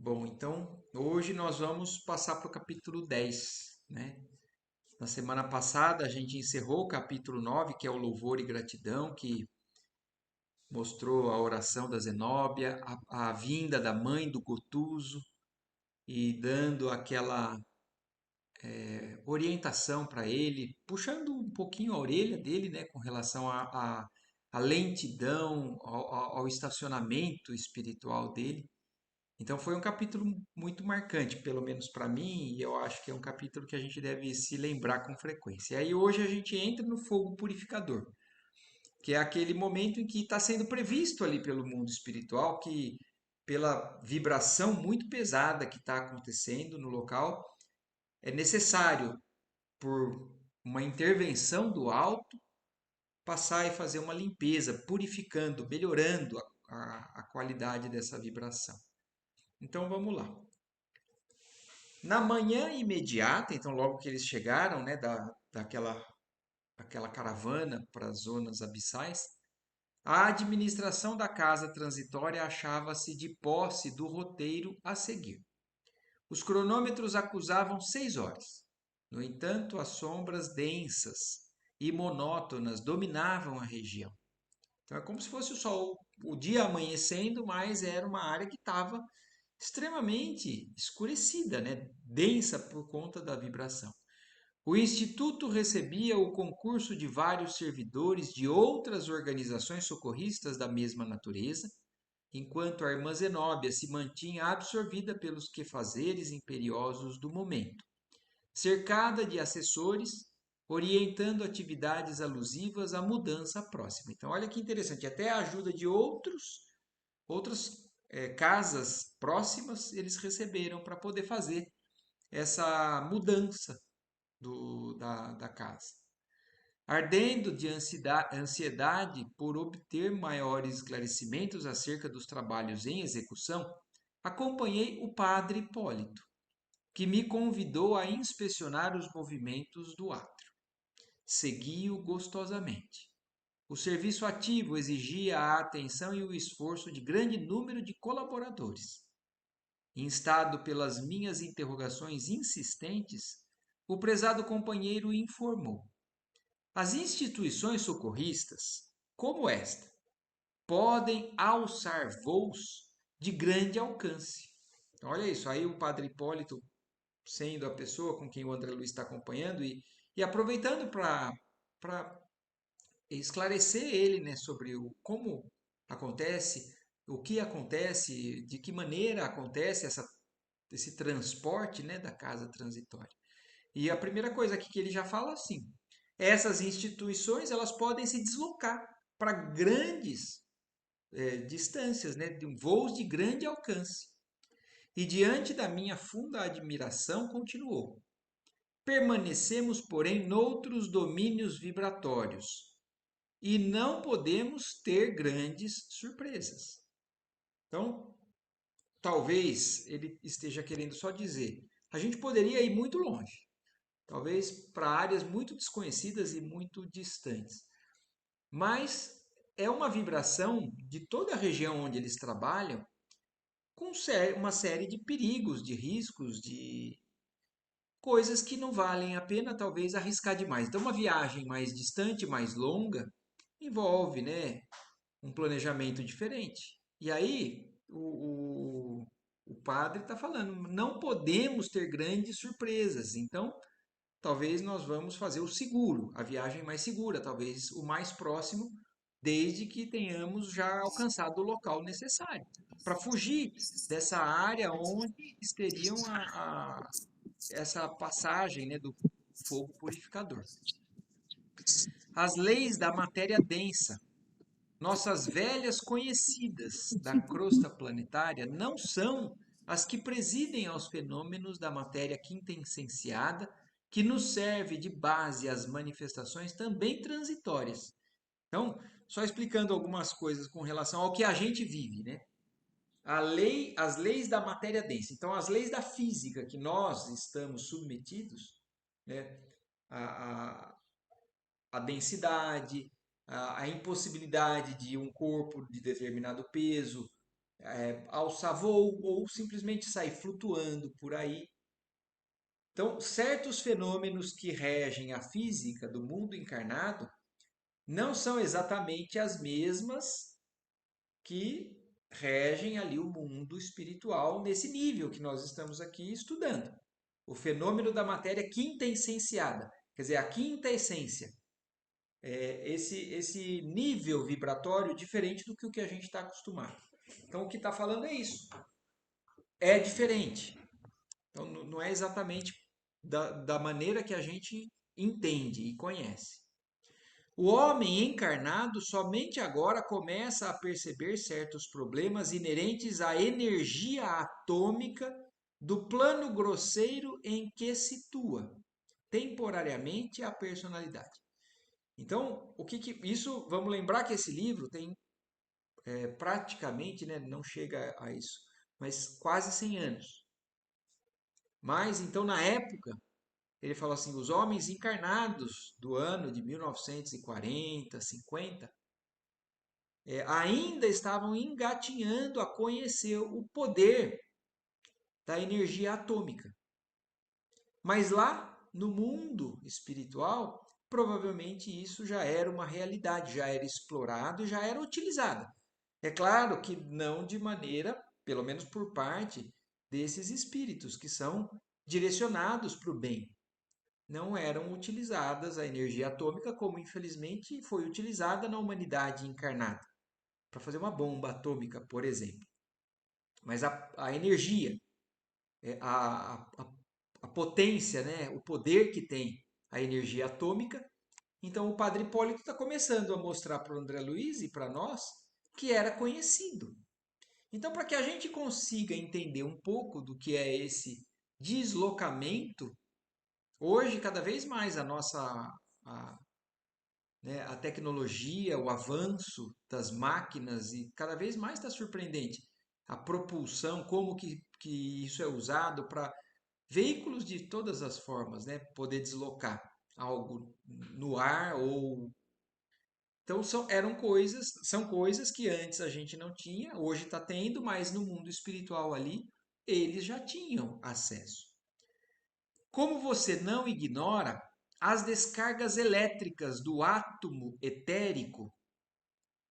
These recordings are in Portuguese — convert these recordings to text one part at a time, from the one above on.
Bom, então hoje nós vamos passar para o capítulo 10, né? Na semana passada a gente encerrou o capítulo 9, que é o louvor e gratidão, que mostrou a oração da Zenóbia, a vinda da mãe do Gotuso e dando aquela orientação para ele, puxando um pouquinho a orelha dele, né, com relação à lentidão, ao estacionamento espiritual dele. Então foi um capítulo muito marcante, pelo menos para mim, e eu acho que é um capítulo que a gente deve se lembrar com frequência. E aí hoje a gente entra no fogo purificador, que é aquele momento em que está sendo previsto ali pelo mundo espiritual, que pela vibração muito pesada que está acontecendo no local, é necessário, por uma intervenção do alto, passar e fazer uma limpeza, purificando, melhorando a qualidade dessa vibração. Então vamos lá. Na manhã imediata, então logo que eles chegaram, né, daquela caravana para as zonas abissais, a administração da casa transitória achava-se de posse do roteiro a seguir. Os cronômetros acusavam 6 horas. No entanto, as sombras densas e monótonas dominavam a região. Então é como se fosse o sol, o dia amanhecendo, mas era uma área que estava extremamente escurecida, né? Densa por conta da vibração. O Instituto recebia o concurso de vários servidores de outras organizações socorristas da mesma natureza, enquanto a irmã Zenóbia se mantinha absorvida pelos quefazeres imperiosos do momento, cercada de assessores, orientando atividades alusivas à mudança próxima. Então, olha que interessante, até a ajuda de outras casas próximas eles receberam para poder fazer essa mudança da casa. Ardendo de ansiedade por obter maiores esclarecimentos acerca dos trabalhos em execução, acompanhei o padre Hipólito, que me convidou a inspecionar os movimentos do átrio. Segui-o gostosamente. O serviço ativo exigia a atenção e o esforço de grande número de colaboradores. Instado pelas minhas interrogações insistentes, o prezado companheiro informou: as instituições socorristas, como esta, podem alçar voos de grande alcance. Então, olha isso, aí o padre Hipólito, sendo a pessoa com quem o André Luiz está acompanhando e aproveitando para esclarecer ele, né, sobre como acontece, o que acontece, de que maneira acontece esse transporte, né, da casa transitória. E a primeira coisa aqui que ele já fala assim, essas instituições elas podem se deslocar para grandes distâncias, né, de voos de grande alcance. E diante da minha funda admiração, continuou. Permanecemos, porém, noutros domínios vibratórios e não podemos ter grandes surpresas. Então, talvez ele esteja querendo só dizer, a gente poderia ir muito longe, talvez para áreas muito desconhecidas e muito distantes. Mas é uma vibração de toda a região onde eles trabalham, com uma série de perigos, de riscos, de coisas que não valem a pena talvez arriscar demais. Então, uma viagem mais distante, mais longa, envolve, né, um planejamento diferente. E aí, o padre está falando, não podemos ter grandes surpresas. Então, talvez nós vamos fazer o seguro, a viagem mais segura, talvez o mais próximo, desde que tenhamos já alcançado o local necessário, para fugir dessa área onde teriam essa passagem, né, do fogo purificador. As leis da matéria densa, nossas velhas conhecidas da crosta planetária, não são as que presidem aos fenômenos da matéria quintessenciada, que nos serve de base às manifestações também transitórias. Então, só explicando algumas coisas com relação ao que a gente vive, né? As leis da matéria densa. Então, as leis da física que nós estamos submetidos, né? A, a densidade, a impossibilidade de um corpo de determinado peso alçar voo ou simplesmente sair flutuando por aí. Então, certos fenômenos que regem a física do mundo encarnado não são exatamente as mesmas que regem ali o mundo espiritual nesse nível que nós estamos aqui estudando. O fenômeno da matéria quinta essenciada, quer dizer, a quinta essência. Esse nível vibratório diferente do que o que a gente está acostumado. Então, o que está falando é isso. É diferente. Então, não é exatamente da maneira que a gente entende e conhece. O homem encarnado somente agora começa a perceber certos problemas inerentes à energia atômica do plano grosseiro em que situa temporariamente a personalidade. Então, isso, vamos lembrar que esse livro tem praticamente, né, não chega a isso, mas quase 100 anos. Mas então na época ele falou assim, os homens encarnados do ano de 1940, 50, ainda estavam engatinhando a conhecer o poder da energia atômica. Mas lá no mundo espiritual, provavelmente isso já era uma realidade, já era explorado, já era utilizado. É claro que não de maneira, pelo menos por parte desses espíritos que são direcionados para o bem. Não eram utilizadas a energia atômica como infelizmente foi utilizada na humanidade encarnada, para fazer uma bomba atômica, por exemplo. Mas a energia, a potência, né, o poder que tem a energia atômica. Então o Padre Hipólito está começando a mostrar para o André Luiz e para nós que era conhecido. Então, para que a gente consiga entender um pouco do que é esse deslocamento, hoje, cada vez mais, a, né, a tecnologia, o avanço das máquinas, e cada vez mais está surpreendente. A propulsão, como que isso é usado para veículos de todas as formas, né, poder deslocar algo no ar ou então são coisas que antes a gente não tinha, hoje está tendo, mas no mundo espiritual ali eles já tinham acesso. Como você não ignora, as descargas elétricas do átomo etérico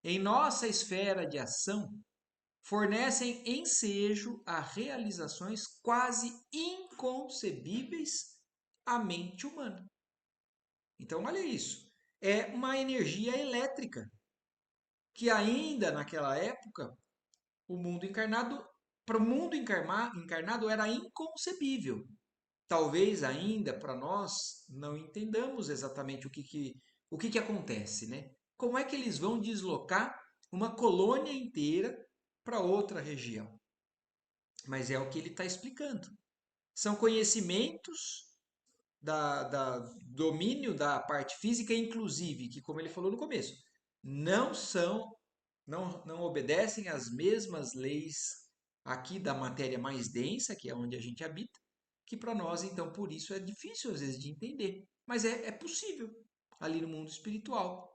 em nossa esfera de ação fornecem ensejo a realizações quase inconcebíveis à mente humana. Então, olha isso. É uma energia elétrica que ainda naquela época o mundo encarnado, para o mundo encarnado era inconcebível. Talvez ainda para nós não entendamos exatamente o que acontece, né? Como é que eles vão deslocar uma colônia inteira para outra região? Mas é o que ele está explicando. São conhecimentos da domínio da parte física, inclusive, que como ele falou no começo, não são, não obedecem às mesmas leis aqui da matéria mais densa, que é onde a gente habita, que para nós, então, por isso é difícil às vezes de entender. Mas é possível ali no mundo espiritual.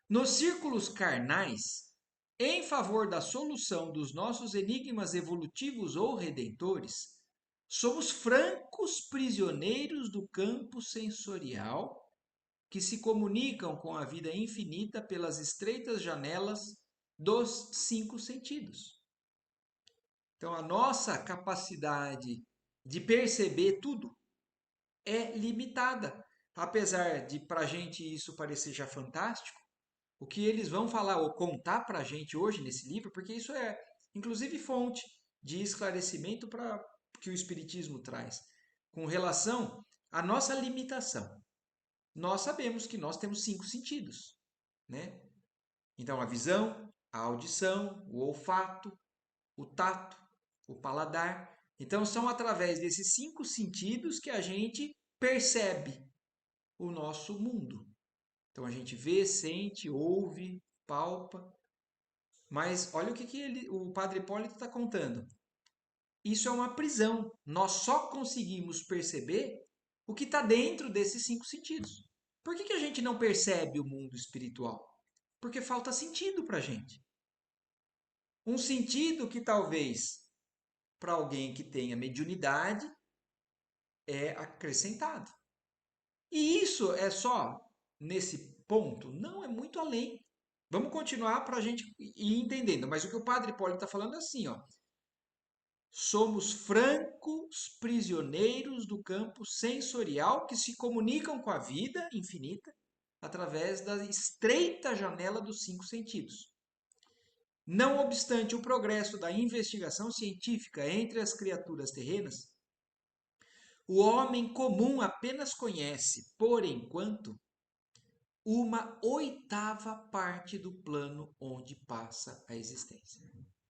Nos círculos carnais, em favor da solução dos nossos enigmas evolutivos ou redentores, somos francos prisioneiros do campo sensorial que se comunicam com a vida infinita pelas estreitas janelas dos cinco sentidos. Então, a nossa capacidade de perceber tudo é limitada. Apesar de para a gente isso parecer já fantástico, o que eles vão falar ou contar para a gente hoje nesse livro, porque isso é inclusive fonte de esclarecimento para que o Espiritismo traz, com relação à nossa limitação. Nós sabemos que nós temos cinco sentidos, né? Então, a visão, a audição, o olfato, o tato, o paladar. Então, são através desses cinco sentidos que a gente percebe o nosso mundo. Então, a gente vê, sente, ouve, palpa. Mas olha o Padre Hipólito está contando. Isso é uma prisão. Nós só conseguimos perceber o que está dentro desses cinco sentidos. Por que a gente não percebe o mundo espiritual? Porque falta sentido para a gente. Um sentido que talvez para alguém que tenha mediunidade é acrescentado. E isso é só nesse ponto? Não, é muito além. Vamos continuar para a gente ir entendendo. Mas o que o Padre Hipólito está falando é assim, ó. Somos francos prisioneiros do campo sensorial que se comunicam com a vida infinita através da estreita janela dos cinco sentidos. Não obstante o progresso da investigação científica entre as criaturas terrenas, o homem comum apenas conhece, por enquanto, uma oitava parte do plano onde passa a existência.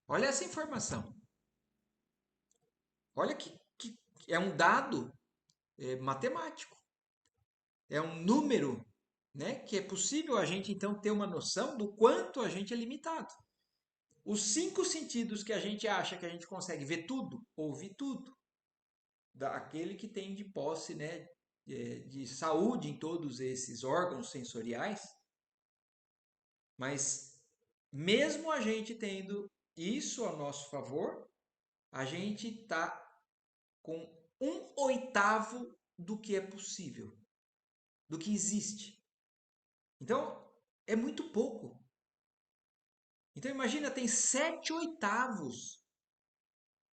Olha essa informação. Olha que é um dado matemático. É um número, né, que é possível a gente então ter uma noção do quanto a gente é limitado. Os cinco sentidos que a gente acha que a gente consegue ver tudo, ouvir tudo, daquele que tem de posse, né, de saúde em todos esses órgãos sensoriais, mas mesmo a gente tendo isso a nosso favor, a gente está com um oitavo do que é possível, do que existe. Então, é muito pouco. Então, imagina, tem 7/8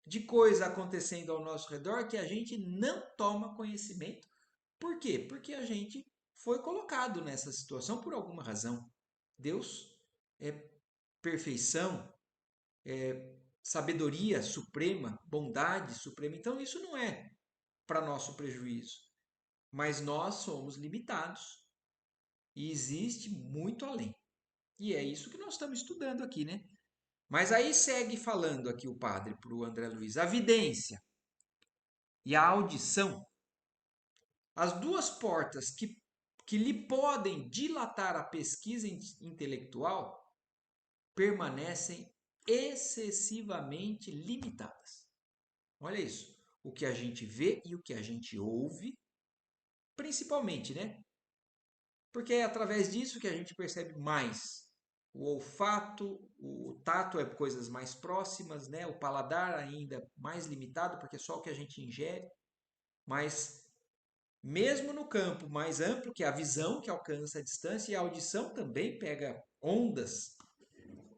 de coisa acontecendo ao nosso redor que a gente não toma conhecimento. Por quê? Porque a gente foi colocado nessa situação por alguma razão. Deus é perfeição, sabedoria suprema, bondade suprema. Então, isso não é para nosso prejuízo. Mas nós somos limitados e existe muito além. E é isso que nós estamos estudando aqui, né? Mas aí segue falando aqui o padre para o André Luiz. A vidência e a audição, as duas portas que lhe podem dilatar a pesquisa intelectual, permanecem excessivamente limitadas. Olha isso. O que a gente vê e o que a gente ouve, principalmente, né? Porque é através disso que a gente percebe mais. O olfato, o tato é coisas mais próximas, né? O paladar ainda mais limitado, porque é só o que a gente ingere. Mas mesmo no campo mais amplo, que é a visão que alcança a distância, e a audição também pega ondas,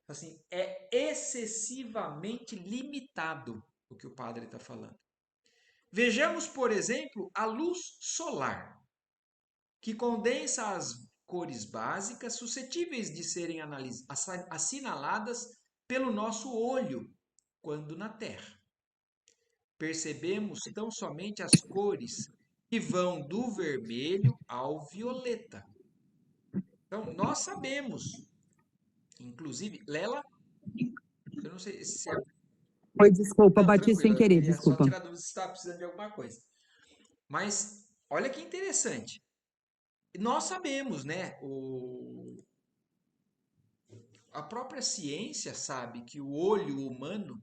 assim, é excessivamente limitado o que o padre está falando. Vejamos, por exemplo, a luz solar, que condensa as cores básicas suscetíveis de serem assinaladas pelo nosso olho quando na Terra. Percebemos tão somente as cores que vão do vermelho ao violeta. Então, nós sabemos, inclusive, Lela, eu não sei se é. Oi, desculpa, Não, bati tranquilo, sem eu querer, queria só desculpa. tirar dúvida se estava precisando de alguma coisa. Mas olha que interessante. Nós sabemos, né? A própria ciência sabe que o olho humano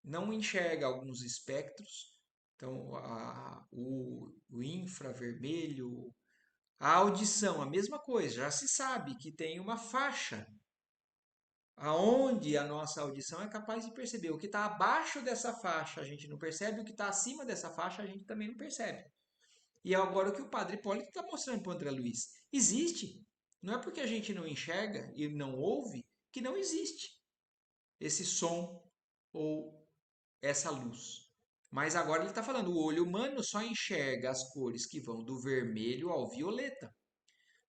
não enxerga alguns espectros. Então, o infravermelho, a audição, a mesma coisa. Já se sabe que tem uma faixa aonde a nossa audição é capaz de perceber. O que está abaixo dessa faixa a gente não percebe, o que está acima dessa faixa a gente também não percebe. E é agora o que o Padre Hipólito está mostrando para o André Luiz. Existe. Não é porque a gente não enxerga e não ouve que não existe esse som ou essa luz. Mas agora ele está falando, o olho humano só enxerga as cores que vão do vermelho ao violeta,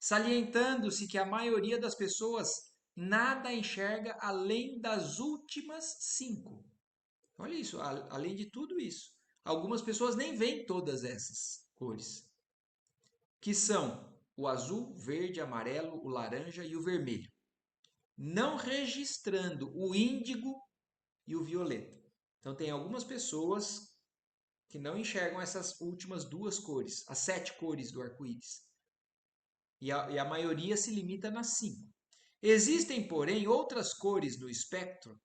salientando-se que a maioria das pessoas nada enxerga além das últimas cinco. Olha isso, além de tudo isso. Algumas pessoas nem veem todas essas cores, que são o azul, verde, amarelo, o laranja e o vermelho, não registrando o índigo e o violeta. Então, tem algumas pessoas que não enxergam essas últimas duas cores, as 7 cores do arco-íris. E a maioria se limita nas 5. Existem, porém, outras cores no espectro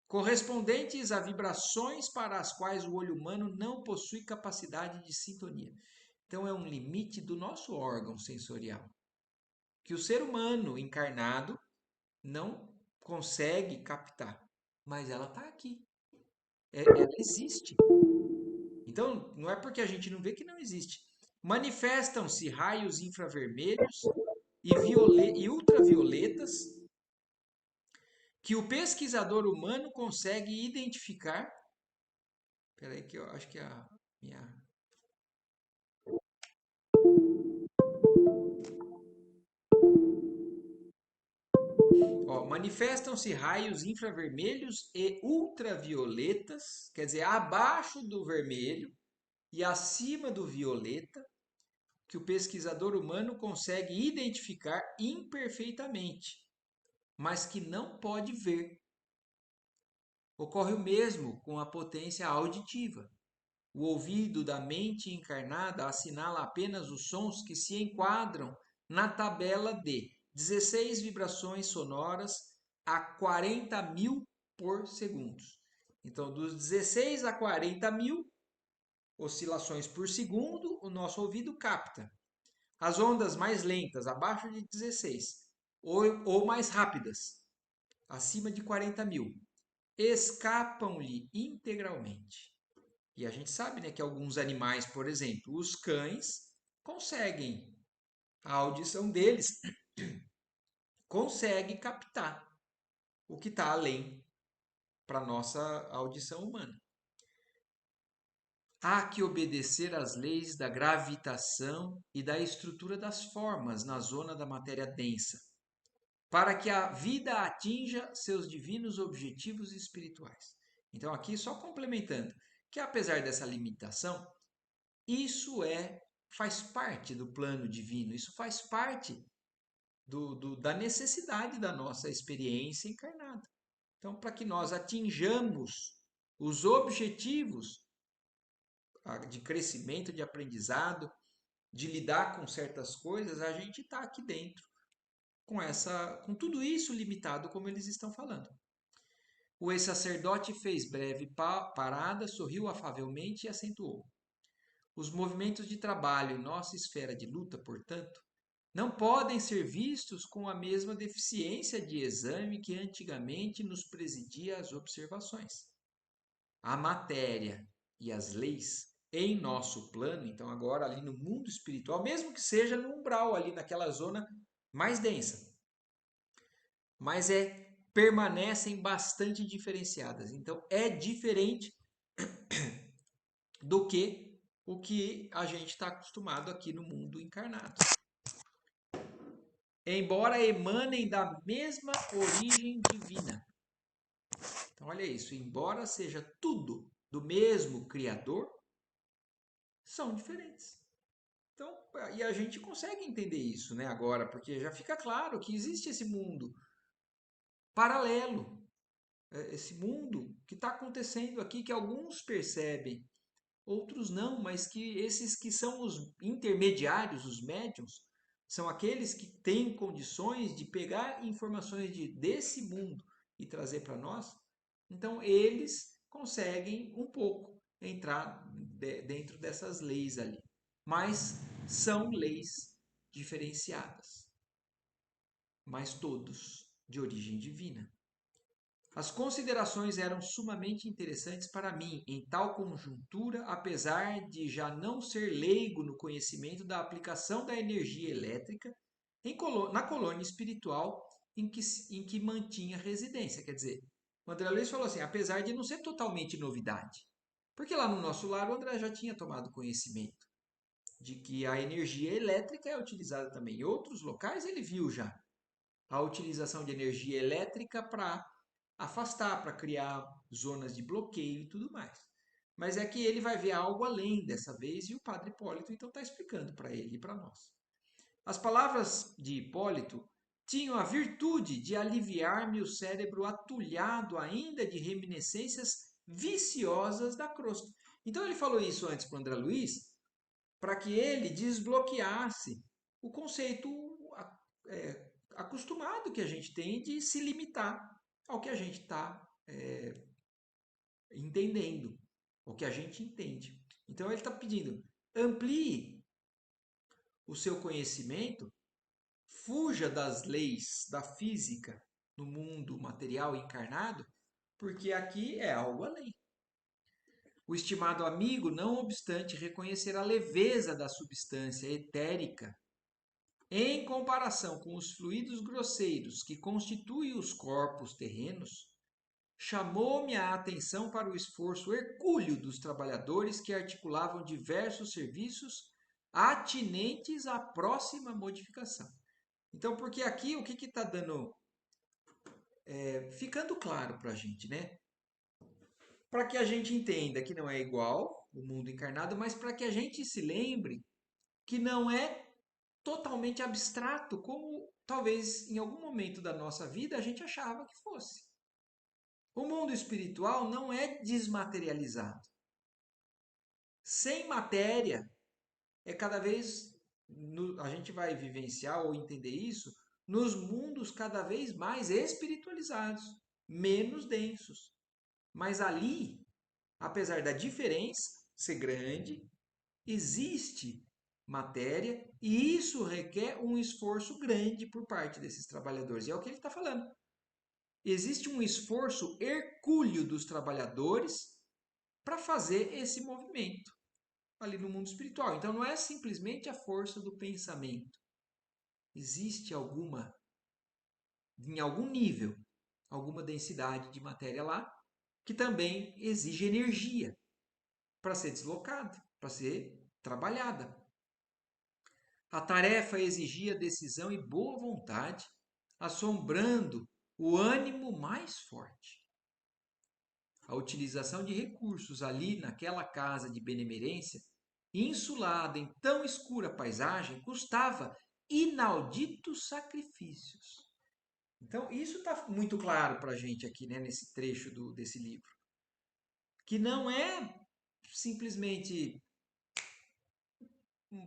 correspondentes a vibrações para as quais o olho humano não possui capacidade de sintonia. Então, é um limite do nosso órgão sensorial, que o ser humano encarnado não consegue captar, mas ela está aqui, ela existe. Então, não é porque a gente não vê que não existe. Manifestam-se raios infravermelhos e ultravioletas que o pesquisador humano consegue identificar. Espera aí que eu acho que a minha... Ó, manifestam-se raios infravermelhos e ultravioletas, quer dizer, abaixo do vermelho e acima do violeta, que o pesquisador humano consegue identificar imperfeitamente, mas que não pode ver. Ocorre o mesmo com a potência auditiva. O ouvido da mente encarnada assinala apenas os sons que se enquadram na tabela de 16 vibrações sonoras a 40.000 por segundo. Então, dos 16 a 40.000 oscilações por segundo, o nosso ouvido capta. As ondas mais lentas, abaixo de 16, ou mais rápidas, acima de 40.000, escapam-lhe integralmente. E a gente sabe, né, que alguns animais, por exemplo, os cães, conseguem, a audição deles consegue captar o que está além para a nossa audição humana. Há que obedecer às leis da gravitação e da estrutura das formas na zona da matéria densa, para que a vida atinja seus divinos objetivos espirituais. Então, aqui só complementando, que apesar dessa limitação, isso faz parte do plano divino, isso faz parte da necessidade da nossa experiência encarnada. Então, para que nós atinjamos os objetivos de crescimento, de aprendizado, de lidar com certas coisas, a gente está aqui dentro com tudo isso limitado, como eles estão falando. O ex-sacerdote fez breve parada, sorriu afavelmente e acentuou: os movimentos de trabalho em nossa esfera de luta, portanto, não podem ser vistos com a mesma deficiência de exame que antigamente nos presidia as observações. A matéria e as leis em nosso plano, então agora ali no mundo espiritual, mesmo que seja no umbral, ali naquela zona mais densa, mas permanecem bastante diferenciadas. Então é diferente do que o que a gente está acostumado aqui no mundo encarnado. Embora emanem da mesma origem divina. Então, olha isso, embora seja tudo do mesmo Criador, são diferentes. Então, e a gente consegue entender isso, né, agora, porque já fica claro que existe esse mundo paralelo, esse mundo que está acontecendo aqui, que alguns percebem, outros não, mas que esses que são os intermediários, os médiums, são aqueles que têm condições de pegar informações desse mundo e trazer para nós. Então, eles conseguem um pouco entrar dentro dessas leis ali. Mas são leis diferenciadas, mas todos de origem divina. As considerações eram sumamente interessantes para mim em tal conjuntura, apesar de já não ser leigo no conhecimento da aplicação da energia elétrica na colônia espiritual em que mantinha residência. Quer dizer, o André Luiz falou assim, apesar de não ser totalmente novidade, porque lá no nosso lar o André já tinha tomado conhecimento de que a energia elétrica é utilizada também. Em outros locais ele viu já a utilização de energia elétrica para afastar, para criar zonas de bloqueio e tudo mais. Mas é que ele vai ver algo além dessa vez e o padre Hipólito então está explicando para ele e para nós. As palavras de Hipólito tinham a virtude de aliviar-me o cérebro atulhado ainda de reminiscências viciosas da crosta. Então ele falou isso antes para o André Luiz, para que ele desbloqueasse o conceito acostumado que a gente tem de se limitar ao que a gente está entendendo, o que a gente entende. Então ele está pedindo, amplie o seu conhecimento, fuja das leis da física no mundo material encarnado, porque aqui é algo além. O estimado amigo, não obstante reconhecer a leveza da substância etérica em comparação com os fluidos grosseiros que constituem os corpos terrenos, chamou-me a atenção para o esforço hercúleo dos trabalhadores que articulavam diversos serviços atinentes à próxima modificação. Então, porque aqui o que está dando, ficando claro para a gente, né? Para que a gente entenda que não é igual o mundo encarnado, mas para que a gente se lembre que não é totalmente abstrato, como talvez em algum momento da nossa vida a gente achava que fosse. O mundo espiritual não é desmaterializado. Sem matéria, é cada vez a gente vai vivenciar ou entender isso nos mundos cada vez mais espiritualizados, menos densos. Mas ali, apesar da diferença ser grande, existe matéria e isso requer um esforço grande por parte desses trabalhadores. E é o que ele está falando. Existe um esforço hercúleo dos trabalhadores para fazer esse movimento ali no mundo espiritual. Então não é simplesmente a força do pensamento. Existe em algum nível, alguma densidade de matéria lá que também exige energia para ser deslocada, para ser trabalhada. A tarefa exigia decisão e boa vontade, assombrando o ânimo mais forte. A utilização de recursos ali naquela casa de benemerência, insulada em tão escura paisagem, custava inauditos sacrifícios. Então, isso está muito claro para a gente aqui, né, nesse trecho desse livro. Que não é simplesmente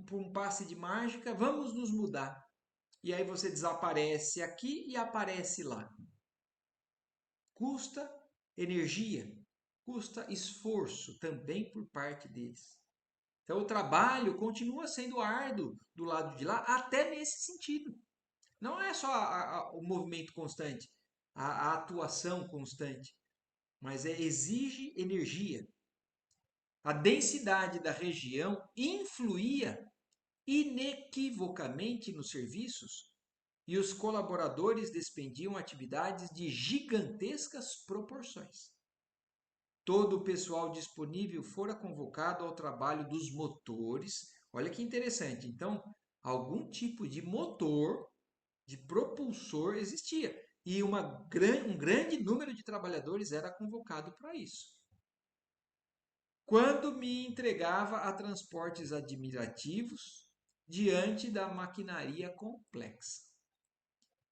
por um passe de mágica, vamos nos mudar. E aí você desaparece aqui e aparece lá. Custa energia, custa esforço também por parte deles. Então o trabalho continua sendo árduo do lado de lá, até nesse sentido. Não é só o movimento constante, a atuação constante, mas exige energia. A densidade da região influía inequivocamente nos serviços e os colaboradores despendiam atividades de gigantescas proporções. Todo o pessoal disponível fora convocado ao trabalho dos motores. Olha que interessante. Então, algum tipo de motor, de propulsor existia. E um grande número de trabalhadores era convocado para isso. Quando me entregava a transportes admirativos diante da maquinaria complexa.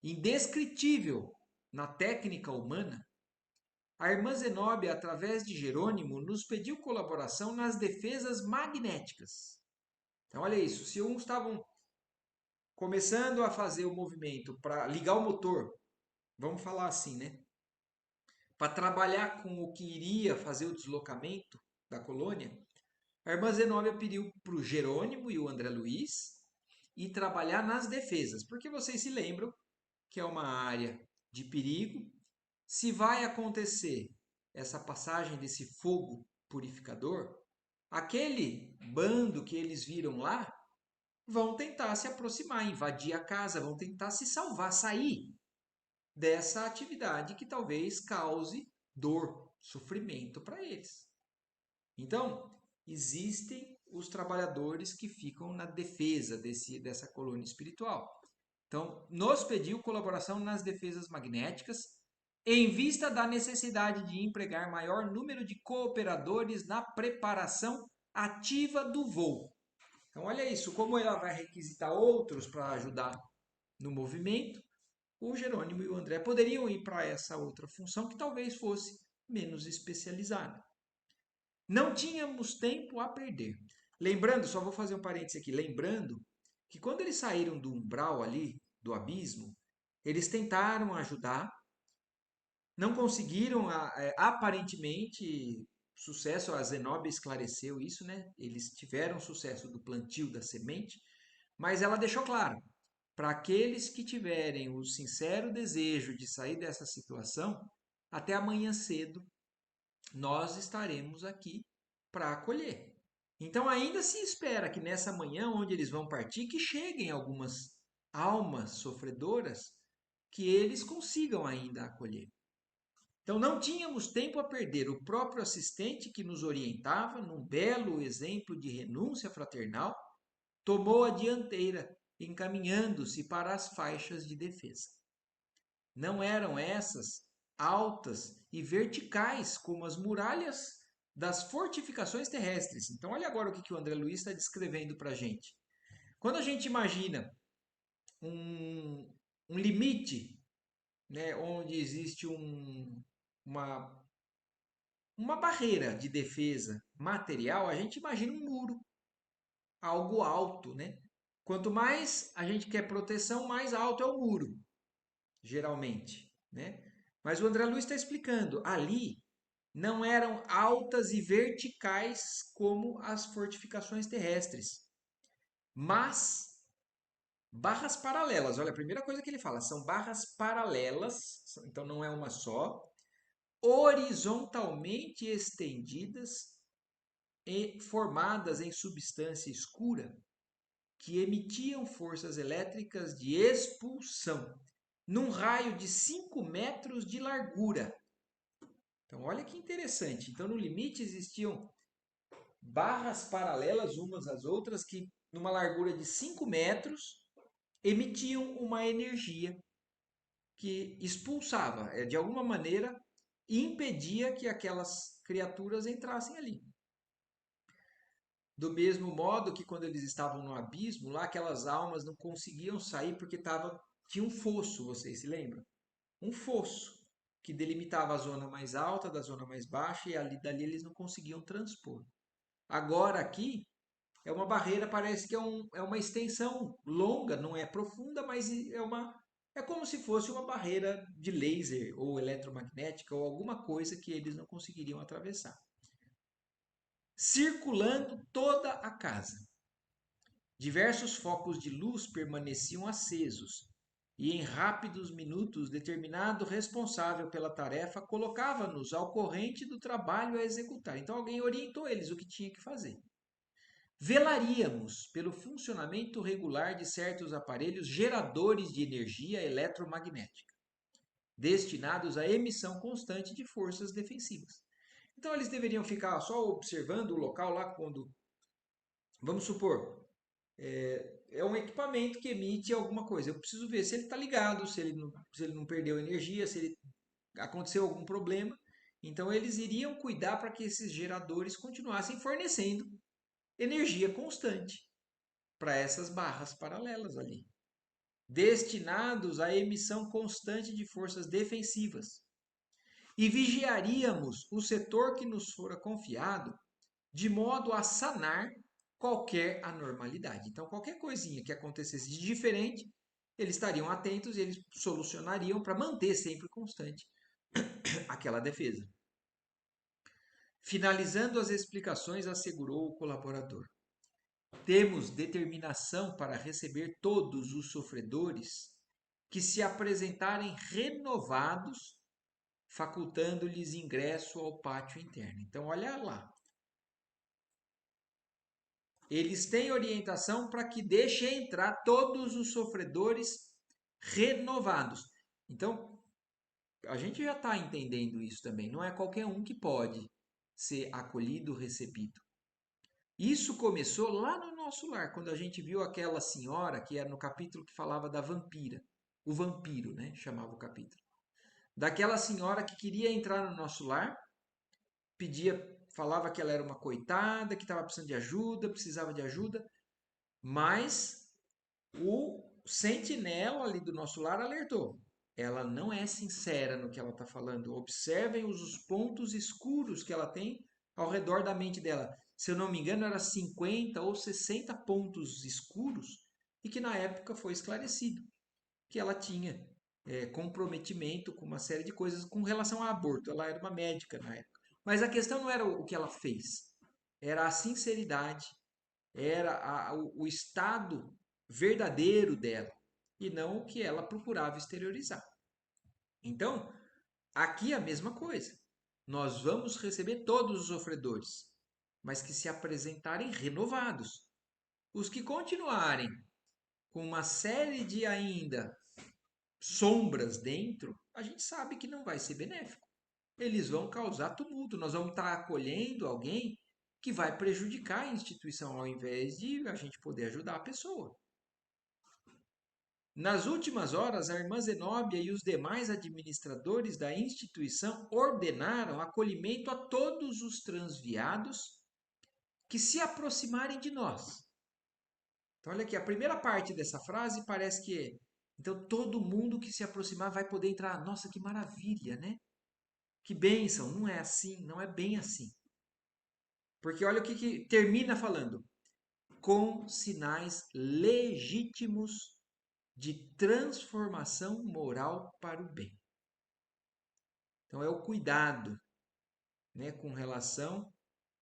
Indescritível na técnica humana, a irmã Zenóbia, através de Jerônimo, nos pediu colaboração nas defesas magnéticas. Então, olha isso, se uns estavam começando a fazer o movimento para ligar o motor, vamos falar assim, né? Para trabalhar com o que iria fazer o deslocamento da colônia, a irmã Zenóbia pediu para o Jerônimo e o André Luiz ir trabalhar nas defesas, porque vocês se lembram que é uma área de perigo. Se vai acontecer essa passagem desse fogo purificador, aquele bando que eles viram lá vão tentar se aproximar, invadir a casa, vão tentar se salvar, sair dessa atividade que talvez cause dor, sofrimento para eles. Então, existem os trabalhadores que ficam na defesa dessa colônia espiritual. Então, nos pediu colaboração nas defesas magnéticas, em vista da necessidade de empregar maior número de cooperadores na preparação ativa do voo. Então, olha isso, como ela vai requisitar outros para ajudar no movimento, o Jerônimo e o André poderiam ir para essa outra função que talvez fosse menos especializada. Não tínhamos tempo a perder. Lembrando, só vou fazer um parênteses aqui, lembrando que quando eles saíram do umbral ali, do abismo, eles tentaram ajudar, não conseguiram, aparentemente, sucesso, a Zenóbia esclareceu isso, né? Eles tiveram sucesso do plantio da semente, mas ela deixou claro, para aqueles que tiverem o sincero desejo de sair dessa situação, até amanhã cedo nós estaremos aqui para acolher. Então, ainda se espera que nessa manhã, onde eles vão partir, que cheguem algumas almas sofredoras que eles consigam ainda acolher. Então, não tínhamos tempo a perder. O próprio assistente que nos orientava, num belo exemplo de renúncia fraternal, tomou a dianteira, encaminhando-se para as faixas de defesa. Não eram essas altas e verticais como as muralhas das fortificações terrestres. Então, olha agora o que o André Luiz está descrevendo para a gente. Quando a gente imagina um, um limite, né, onde existe uma, uma barreira de defesa material, a gente imagina um muro, algo alto, né? Quanto mais a gente quer proteção, mais alto é o muro, geralmente, né? Mas o André Luiz está explicando, ali não eram altas e verticais como as fortificações terrestres, mas barras paralelas. Olha, a primeira coisa que ele fala são barras paralelas, então não é uma só, horizontalmente estendidas e formadas em substância escura que emitiam forças elétricas de expulsão num raio de 5 metros de largura. Então, olha que interessante. Então, no limite existiam barras paralelas umas às outras que, numa largura de 5 metros, emitiam uma energia que expulsava, de alguma maneira, impedia que aquelas criaturas entrassem ali. Do mesmo modo que quando eles estavam no abismo, lá aquelas almas não conseguiam sair porque tinha um fosso, vocês se lembram? Um fosso que delimitava a zona mais alta da zona mais baixa e dali eles não conseguiam transpor. Agora aqui é uma barreira, parece que é uma extensão longa, não é profunda, mas é como se fosse uma barreira de laser ou eletromagnética ou alguma coisa que eles não conseguiriam atravessar. Circulando toda a casa. Diversos focos de luz permaneciam acesos, e em rápidos minutos determinado responsável pela tarefa colocava-nos ao corrente do trabalho a executar. Então alguém orientou eles o que tinha que fazer. Velaríamos pelo funcionamento regular de certos aparelhos geradores de energia eletromagnética, destinados à emissão constante de forças defensivas. Então eles deveriam ficar só observando o local lá quando, vamos supor, é um equipamento que emite alguma coisa. Eu preciso ver se ele está ligado, se ele não perdeu energia, se ele aconteceu algum problema. Então eles iriam cuidar para que esses geradores continuassem fornecendo energia constante para essas barras paralelas ali, destinados à emissão constante de forças defensivas. E vigiaríamos o setor que nos fora confiado, de modo a sanar qualquer anormalidade. Então, qualquer coisinha que acontecesse de diferente, eles estariam atentos e eles solucionariam para manter sempre constante aquela defesa. Finalizando as explicações, assegurou o colaborador: temos determinação para receber todos os sofredores que se apresentarem renovados, facultando-lhes ingresso ao pátio interno. Então, olha lá. Eles têm orientação para que deixe entrar todos os sofredores renovados. Então, a gente já está entendendo isso também. Não é qualquer um que pode ser acolhido, recebido. Isso começou lá no nosso lar, quando a gente viu aquela senhora que era no capítulo que falava da vampira. O vampiro, né? Chamava o capítulo. Daquela senhora que queria entrar no nosso lar, pedia, falava que ela era uma coitada, que estava precisando de ajuda, precisava de ajuda, mas o sentinela ali do nosso lar alertou. Ela não é sincera no que ela está falando. Observem os pontos escuros que ela tem ao redor da mente dela. Se eu não me engano, era 50 ou 60 pontos escuros e que na época foi esclarecido que ela tinha comprometimento com uma série de coisas com relação ao aborto. Ela era uma médica na época. Mas a questão não era o que ela fez, era a sinceridade, era o estado verdadeiro dela. e não o que ela procurava exteriorizar. Então, aqui é a mesma coisa. Nós vamos receber todos os sofredores, mas que se apresentarem renovados. Os que continuarem com uma série de ainda sombras dentro, a gente sabe que não vai ser benéfico. Eles vão causar tumulto. Nós vamos estar acolhendo alguém que vai prejudicar a instituição ao invés de a gente poder ajudar a pessoa. Nas últimas horas, a irmã Zenóbia e os demais administradores da instituição ordenaram acolhimento a todos os transviados que se aproximarem de nós. Então, olha aqui, a primeira parte dessa frase parece que é: então todo mundo que se aproximar vai poder entrar. Nossa, que maravilha, né? Que bênção. Não é assim, não é bem assim. Porque olha o que termina falando: com sinais legítimos de transformação moral para o bem. Então, é o cuidado, né, com relação,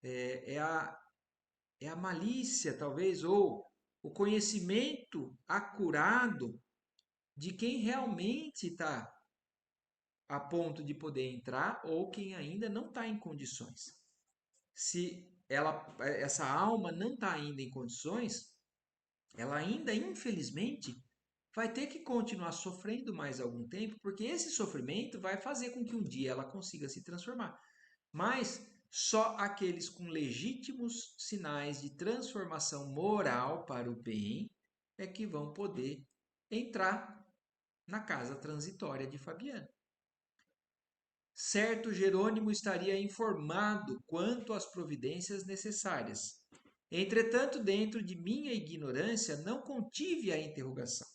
é a malícia, talvez, ou o conhecimento acurado de quem realmente está a ponto de poder entrar ou quem ainda não está em condições. Se essa alma não está ainda em condições, ela ainda, infelizmente, vai ter que continuar sofrendo mais algum tempo, porque esse sofrimento vai fazer com que um dia ela consiga se transformar. Mas só aqueles com legítimos sinais de transformação moral para o bem é que vão poder entrar na casa transitória de Fabiana. Certo Jerônimo estaria informado quanto às providências necessárias. Entretanto, dentro de minha ignorância, não contive a interrogação.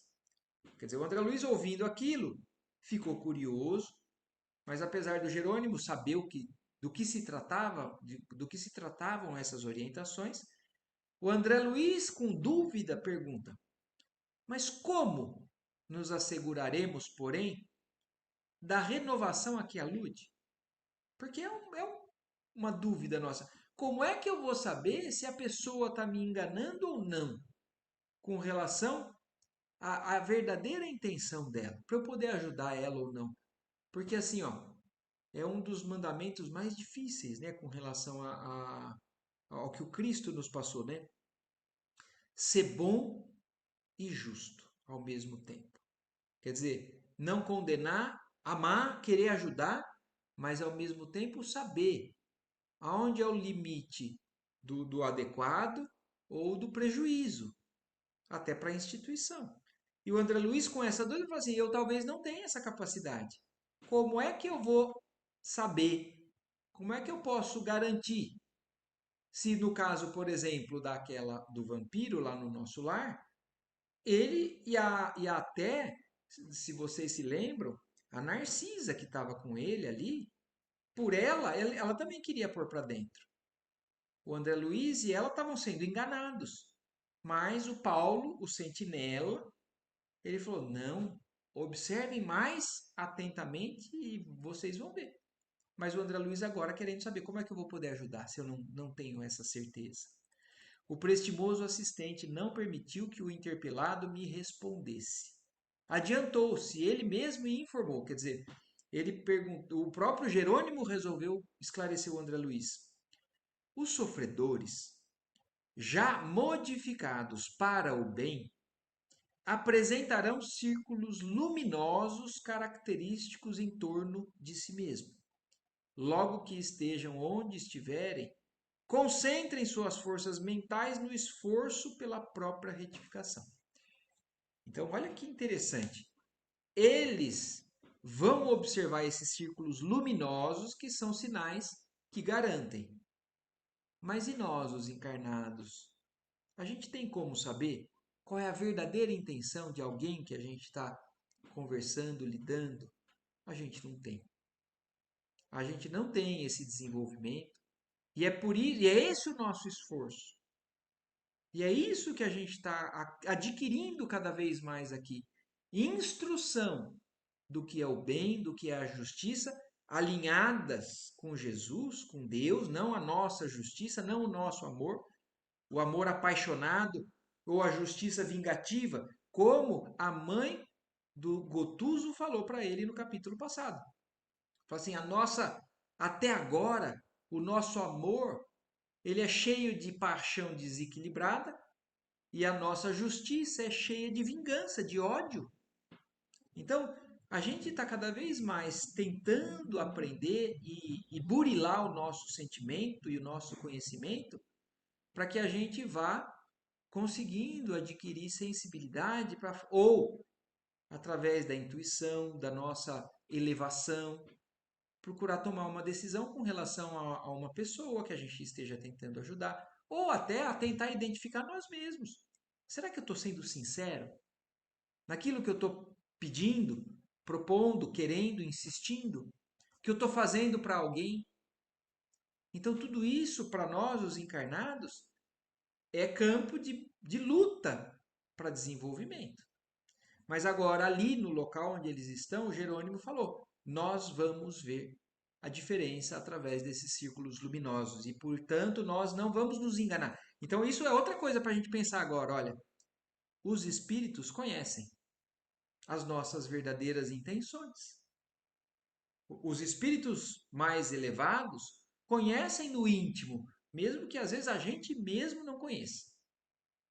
Quer dizer, o André Luiz, ouvindo aquilo, ficou curioso, mas apesar do Jerônimo saber do que se tratava, do que se tratavam essas orientações, o André Luiz, com dúvida, pergunta: mas como nos asseguraremos, porém, da renovação a que alude? Porque uma dúvida nossa. Como é que eu vou saber se a pessoa está me enganando ou não com relação à verdadeira intenção dela, para eu poder ajudar ela ou não? Porque assim, ó, é um dos mandamentos mais difíceis, né, com relação ao que o Cristo nos passou, né? Ser bom e justo ao mesmo tempo. Quer dizer, não condenar, amar, querer ajudar, mas ao mesmo tempo saber aonde é o limite do adequado ou do prejuízo, até para a instituição. E o André Luiz, com essa dúvida, falou assim: eu talvez não tenha essa capacidade. Como é que eu vou saber? Como é que eu posso garantir? Se no caso, por exemplo, daquela do vampiro lá no nosso lar, ele e até, se vocês se lembram, a Narcisa que estava com ele ali, por ela também queria pôr para dentro. O André Luiz e ela estavam sendo enganados. Mas o Paulo, o sentinela, ele falou: não, observem mais atentamente e vocês vão ver. Mas o André Luiz agora querendo saber como é que eu vou poder ajudar se eu não tenho essa certeza. O prestimoso assistente não permitiu que o interpelado me respondesse. Adiantou-se, ele mesmo e informou, quer dizer, ele perguntou, o próprio Jerônimo resolveu esclarecer o André Luiz. Os sofredores, já modificados para o bem, apresentarão círculos luminosos característicos em torno de si mesmo. Logo que estejam onde estiverem, concentrem suas forças mentais no esforço pela própria retificação. Então, olha que interessante. Eles vão observar esses círculos luminosos que são sinais que garantem. Mas e nós, os encarnados? A gente tem como saber qual é a verdadeira intenção de alguém que a gente está conversando, lidando? A gente não tem. A gente não tem esse desenvolvimento. E é por isso, e é esse o nosso esforço. E é isso que a gente está adquirindo cada vez mais aqui. Instrução do que é o bem, do que é a justiça, alinhadas com Jesus, com Deus, não a nossa justiça, não o nosso amor, o amor apaixonado ou a justiça vingativa, como a mãe do Gotuso falou para ele no capítulo passado. Falou assim, até agora, o nosso amor, ele é cheio de paixão desequilibrada e a nossa justiça é cheia de vingança, de ódio. Então, a gente está cada vez mais tentando aprender e burilar o nosso sentimento e o nosso conhecimento para que a gente vá conseguindo adquirir sensibilidade para ou através da intuição, da nossa elevação, procurar tomar uma decisão com relação a uma pessoa que a gente esteja tentando ajudar, ou até a tentar identificar nós mesmos. Será que eu estou sendo sincero naquilo que eu estou pedindo, propondo, querendo, insistindo, que eu estou fazendo para alguém? Então, tudo isso para nós, os encarnados, é campo de luta para desenvolvimento. Mas agora, ali no local onde eles estão, Jerônimo falou: nós vamos ver a diferença através desses círculos luminosos e, portanto, nós não vamos nos enganar. Então, isso é outra coisa para a gente pensar agora. Olha, os espíritos conhecem as nossas verdadeiras intenções. Os espíritos mais elevados conhecem no íntimo, mesmo que às vezes a gente mesmo não conheça.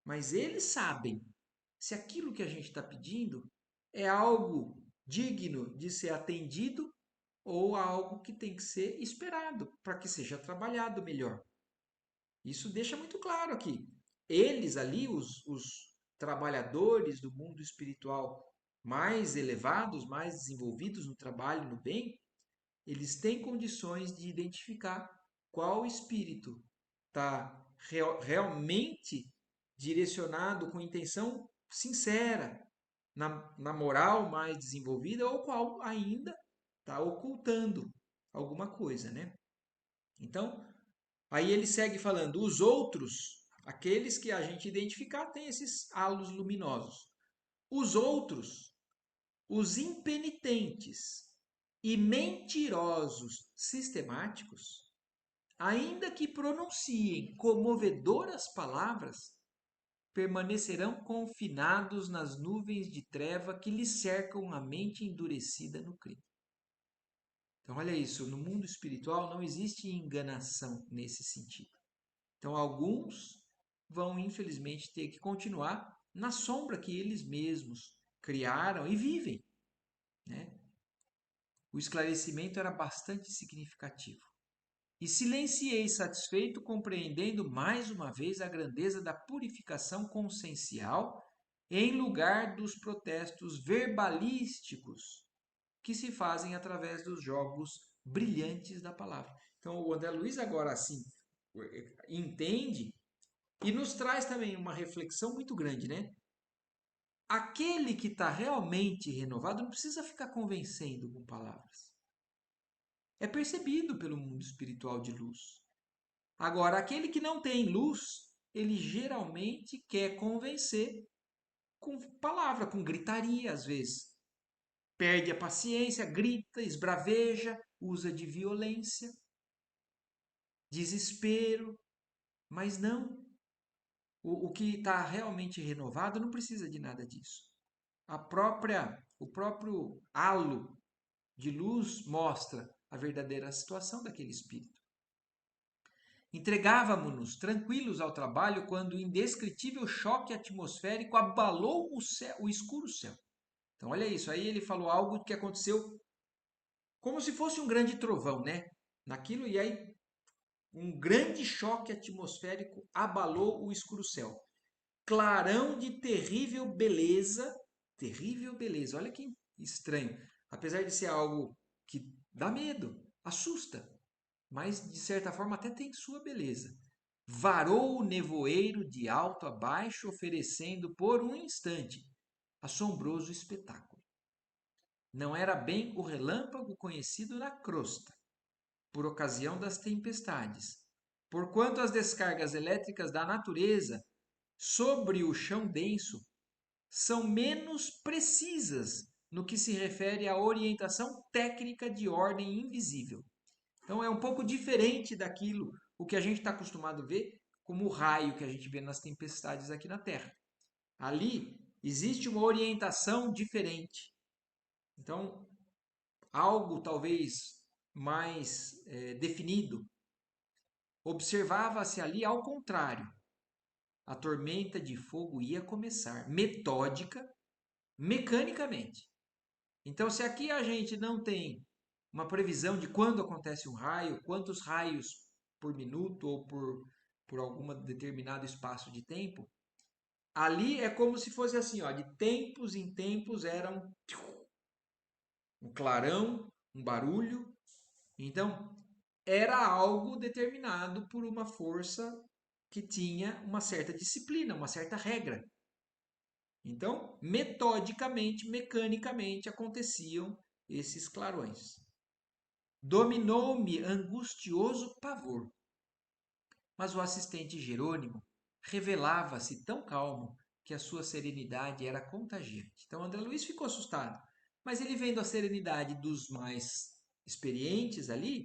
Mas eles sabem se aquilo que a gente está pedindo é algo digno de ser atendido ou algo que tem que ser esperado para que seja trabalhado melhor. Isso deixa muito claro aqui. Eles ali, os trabalhadores do mundo espiritual mais elevados, mais desenvolvidos no trabalho e no bem, eles têm condições de identificar qual espírito está realmente direcionado com intenção sincera, na moral mais desenvolvida, ou qual ainda está ocultando alguma coisa, né? Então, aí ele segue falando, os outros, aqueles que a gente identificar, têm esses halos luminosos. Os outros, os impenitentes e mentirosos sistemáticos, ainda que pronunciem comovedoras palavras, permanecerão confinados nas nuvens de treva que lhes cercam a mente endurecida no crime. Então, olha isso, no mundo espiritual não existe enganação nesse sentido. Então, alguns vão, infelizmente, ter que continuar na sombra que eles mesmos criaram e vivem, né? O esclarecimento era bastante significativo. E silenciei satisfeito, compreendendo mais uma vez a grandeza da purificação consciencial em lugar dos protestos verbalísticos que se fazem através dos jogos brilhantes da palavra. Então, o André Luiz agora assim entende e nos traz também uma reflexão muito grande, né? Aquele que está realmente renovado não precisa ficar convencendo com palavras. É percebido pelo mundo espiritual de luz. Agora, aquele que não tem luz, ele geralmente quer convencer com palavra, com gritaria, às vezes. Perde a paciência, grita, esbraveja, usa de violência, desespero, mas não. O que está realmente renovado não precisa de nada disso. O próprio halo de luz mostra a verdadeira situação daquele espírito. Entregávamos-nos tranquilos ao trabalho quando o indescritível choque atmosférico abalou o escuro céu. Então, olha isso. Aí ele falou algo que aconteceu como se fosse um grande trovão, né? Naquilo, e aí um grande choque atmosférico abalou o escuro céu. Clarão de terrível beleza. Olha que estranho. Apesar de ser algo que dá medo, assusta, mas de certa forma até tem sua beleza. Varou o nevoeiro de alto a baixo, oferecendo por um instante assombroso espetáculo. Não era bem o relâmpago conhecido na crosta, por ocasião das tempestades, porquanto as descargas elétricas da natureza sobre o chão denso são menos precisas no que se refere à orientação técnica de ordem invisível. Então é um pouco diferente daquilo o que a gente está acostumado a ver como o raio que a gente vê nas tempestades aqui na Terra. Ali existe uma orientação diferente. Então, algo talvez mais definido. Observava-se ali ao contrário. A tormenta de fogo ia começar, metódica, mecanicamente. Então, se aqui a gente não tem uma previsão de quando acontece um raio, quantos raios por minuto ou por algum determinado espaço de tempo, ali é como se fosse assim, ó, de tempos em tempos era um clarão, um barulho. Então, era algo determinado por uma força que tinha uma certa disciplina, uma certa regra. Então, metodicamente, mecanicamente aconteciam esses clarões. Dominou-me angustioso pavor, mas o assistente Jerônimo revelava-se tão calmo que a sua serenidade era contagiante. Então, André Luiz ficou assustado, mas ele vendo a serenidade dos mais experientes ali,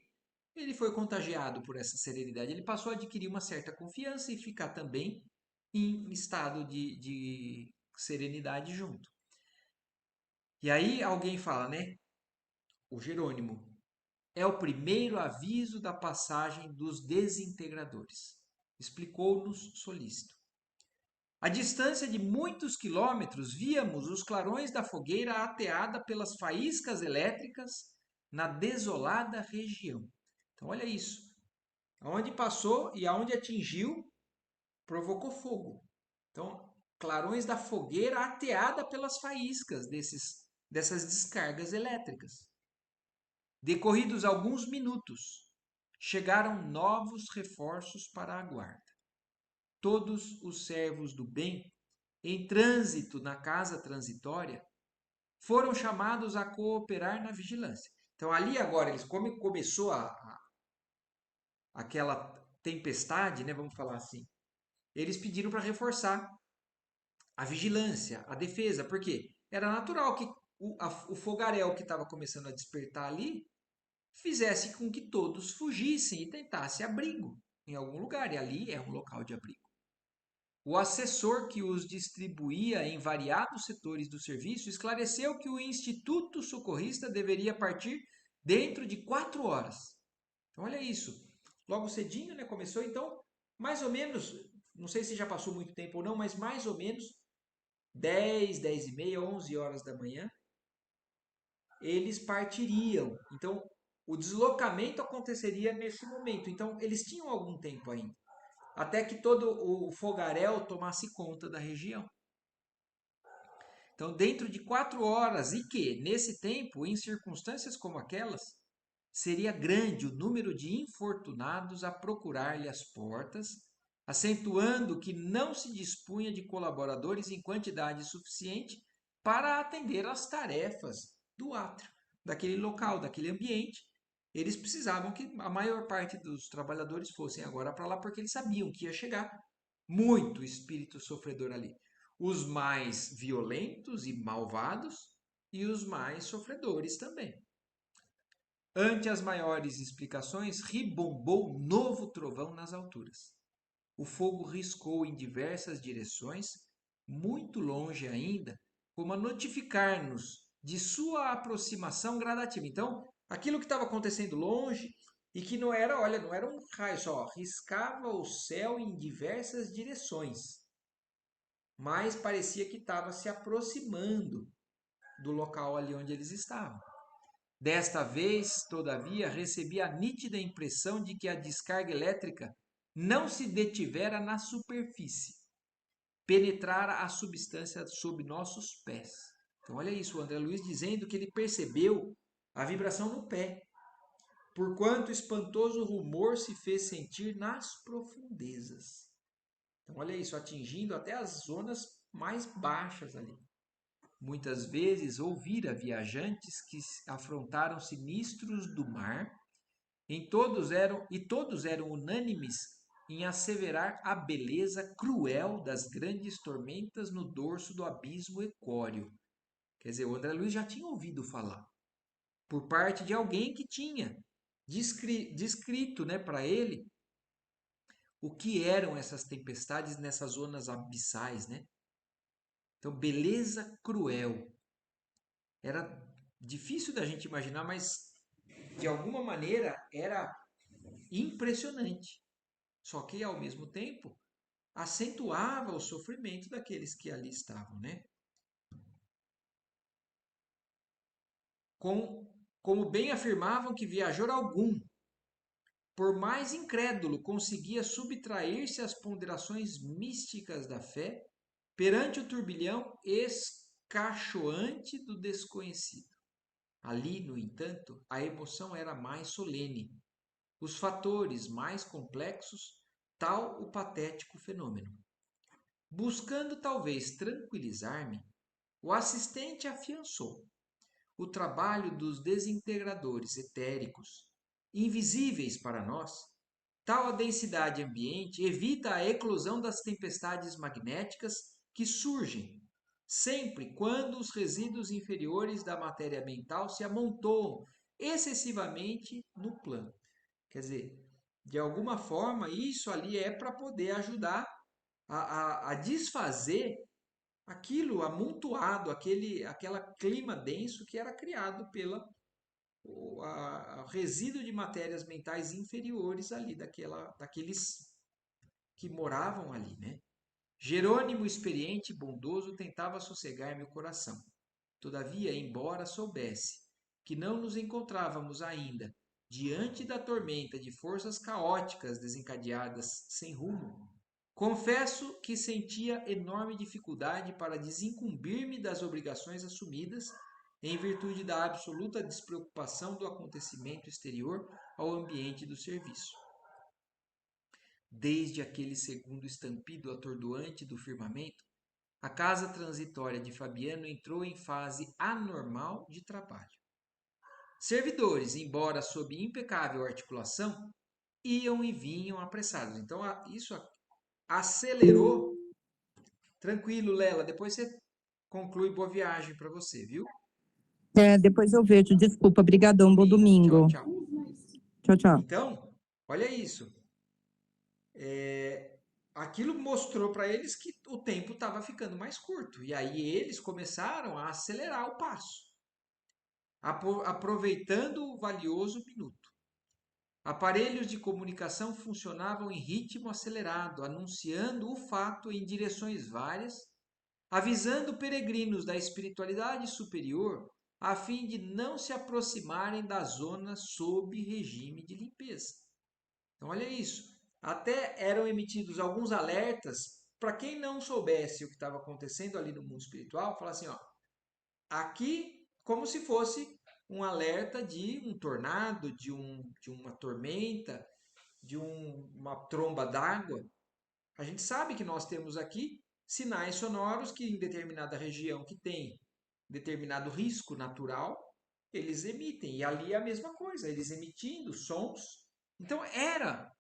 ele foi contagiado por essa serenidade. Ele passou a adquirir uma certa confiança e ficar também em estado de serenidade junto. E aí alguém fala, né? O Jerônimo é o primeiro aviso da passagem dos desintegradores. Explicou-nos solícito. A distância de muitos quilômetros, víamos os clarões da fogueira ateada pelas faíscas elétricas na desolada região. Então, olha isso. Aonde passou e aonde atingiu, provocou fogo. Então, clarões da fogueira ateada pelas faíscas dessas descargas elétricas. Decorridos alguns minutos, chegaram novos reforços para a guarda. Todos os servos do bem, em trânsito na casa transitória, foram chamados a cooperar na vigilância. Então, ali agora, eles começou aquela tempestade, né, vamos falar assim, eles pediram para reforçar a vigilância, a defesa, porque era natural que o fogaréu que estava começando a despertar ali fizesse com que todos fugissem e tentassem abrigo em algum lugar, e ali é um local de abrigo. O assessor que os distribuía em variados setores do serviço esclareceu que o Instituto Socorrista deveria partir dentro de 4 horas. Então, olha isso. Logo cedinho, né? Começou, então, mais ou menos, não sei se já passou muito tempo ou não, mas mais ou menos 10, 10 e meia, 11 horas da manhã, eles partiriam. Então, o deslocamento aconteceria nesse momento. Então, eles tinham algum tempo ainda, até que todo o fogaréu tomasse conta da região. Então, dentro de 4 horas, e que, nesse tempo, em circunstâncias como aquelas, seria grande o número de infortunados a procurar-lhe as portas, acentuando que não se dispunha de colaboradores em quantidade suficiente para atender às tarefas do átrio, daquele local, daquele ambiente. Eles precisavam que a maior parte dos trabalhadores fossem agora para lá, porque eles sabiam que ia chegar muito espírito sofredor ali. Os mais violentos e malvados e os mais sofredores também. Ante as maiores explicações, ribombou novo trovão nas alturas. O fogo riscou em diversas direções, muito longe ainda, como a notificar-nos de sua aproximação gradativa. Então, aquilo que estava acontecendo longe e que não era, olha, não era um raio só, riscava o céu em diversas direções, mas parecia que estava se aproximando do local ali onde eles estavam. Desta vez, todavia, recebi a nítida impressão de que a descarga elétrica não se detivera na superfície, penetrara a substância sob nossos pés. Então, olha isso, o André Luiz dizendo que ele percebeu a vibração no pé, porquanto espantoso rumor se fez sentir nas profundezas. Então, olha isso, atingindo até as zonas mais baixas ali. Muitas vezes ouvira viajantes que afrontaram sinistros do mar, todos eram unânimes em asseverar a beleza cruel das grandes tormentas no dorso do abismo equóreo. Quer dizer, o André Luiz já tinha ouvido falar, por parte de alguém que tinha descrito, né, para ele o que eram essas tempestades nessas zonas abissais, né? Então, beleza cruel. Era difícil da gente imaginar, mas de alguma maneira era impressionante. Só que, ao mesmo tempo, acentuava o sofrimento daqueles que ali estavam, né? Como bem afirmavam que viajor algum, por mais incrédulo, conseguia subtrair-se às ponderações místicas da fé perante o turbilhão escachoante do desconhecido. Ali, no entanto, a emoção era mais solene, os fatores mais complexos, tal o patético fenômeno. Buscando talvez tranquilizar-me, o assistente afiançou: o trabalho dos desintegradores etéricos, invisíveis para nós, tal a densidade ambiente evita a eclosão das tempestades magnéticas que surgem sempre quando os resíduos inferiores da matéria mental se amontoam excessivamente no plano. Quer dizer, de alguma forma, isso ali é para poder ajudar a desfazer aquilo amontoado, aquela clima denso que era criado pela resíduo de matérias mentais inferiores ali, daqueles que moravam ali, né? Jerônimo, experiente e bondoso, tentava sossegar meu coração. Todavia, embora soubesse que não nos encontrávamos ainda diante da tormenta de forças caóticas desencadeadas sem rumo, confesso que sentia enorme dificuldade para desincumbir-me das obrigações assumidas em virtude da absoluta despreocupação do acontecimento exterior ao ambiente do serviço. Desde aquele segundo estampido atordoante do firmamento, a casa transitória de Fabiano entrou em fase anormal de trabalho. Servidores, embora sob impecável articulação, iam e vinham apressados. Então, isso acelerou. Tranquilo, Lela. Depois você conclui. Boa viagem para você, viu? Depois eu vejo. Desculpa, brigadão, bom Tchau, domingo. tchau. Tchau, tchau. Então, olha isso. Aquilo mostrou para eles que o tempo estava ficando mais curto. E aí eles começaram a acelerar o passo, aproveitando o valioso minuto. Aparelhos de comunicação funcionavam em ritmo acelerado, anunciando o fato em direções várias, avisando peregrinos da espiritualidade superior a fim de não se aproximarem da zona sob regime de limpeza. Então, olha isso. Até eram emitidos alguns alertas para quem não soubesse o que estava acontecendo ali no mundo espiritual, falar assim, ó, aqui como se fosse um alerta de um tornado, de uma tormenta, de uma tromba d'água. A gente sabe que nós temos aqui sinais sonoros que em determinada região que tem determinado risco natural, eles emitem. E ali é a mesma coisa, eles emitindo sons. Então era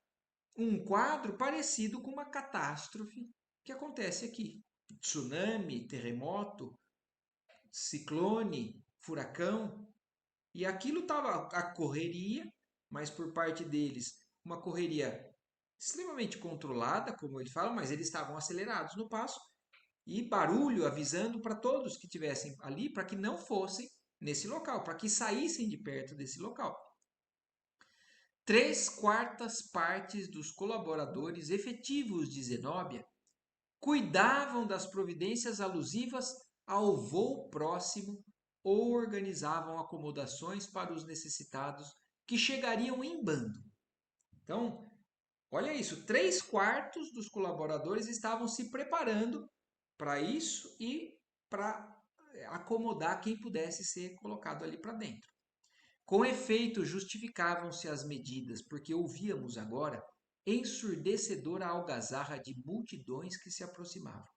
um quadro parecido com uma catástrofe que acontece aqui. Tsunami, terremoto, ciclone, furacão. E aquilo estava a correria, mas por parte deles, uma correria extremamente controlada, como eles falam, mas eles estavam acelerados no passo e barulho avisando para todos que tivessem ali para que não fossem nesse local, para que saíssem de perto desse local. 3/4 dos colaboradores efetivos de Zenóbia cuidavam das providências alusivas ao voo próximo ou organizavam acomodações para os necessitados que chegariam em bando. Então, olha isso, 3/4 dos colaboradores estavam se preparando para isso e para acomodar quem pudesse ser colocado ali para dentro. Com efeito, justificavam-se as medidas, porque ouvíamos agora ensurdecedora algazarra de multidões que se aproximavam.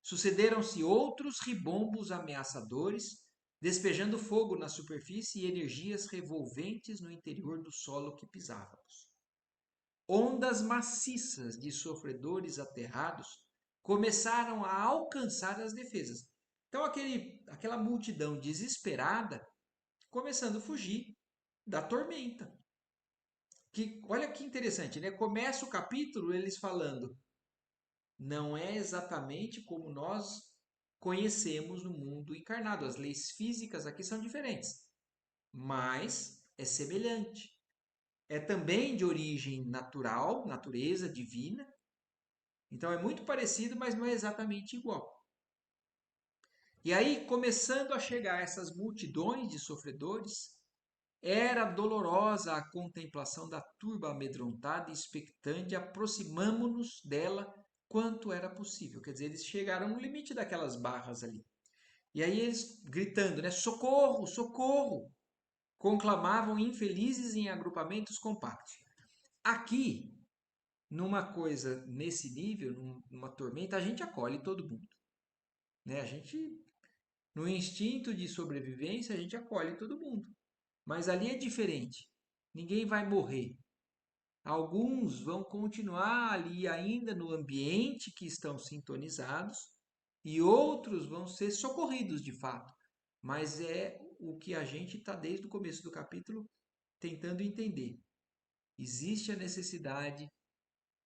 Sucederam-se outros ribombos ameaçadores, despejando fogo na superfície e energias revolventes no interior do solo que pisávamos. Ondas maciças de sofredores aterrados começaram a alcançar as defesas. Então, aquela multidão desesperada começando a fugir da tormenta. Olha que interessante, né? Começa o capítulo eles falando: não é exatamente como nós conhecemos no mundo encarnado. As leis físicas aqui são diferentes, mas é semelhante. É também de origem natural, natureza divina. Então é muito parecido, mas não é exatamente igual. E aí, começando a chegar essas multidões de sofredores, era dolorosa a contemplação da turba amedrontada e expectante, aproximamo-nos dela quanto era possível. Quer dizer, eles chegaram no limite daquelas barras ali. E aí eles gritando, né? Socorro, socorro! Conclamavam infelizes em agrupamentos compactos. Aqui, numa coisa nesse nível, numa tormenta, a gente acolhe todo mundo, né? A gente, no instinto de sobrevivência, a gente acolhe todo mundo. Mas ali é diferente. Ninguém vai morrer. Alguns vão continuar ali ainda no ambiente que estão sintonizados e outros vão ser socorridos de fato. Mas é o que a gente está desde o começo do capítulo tentando entender. Existe a necessidade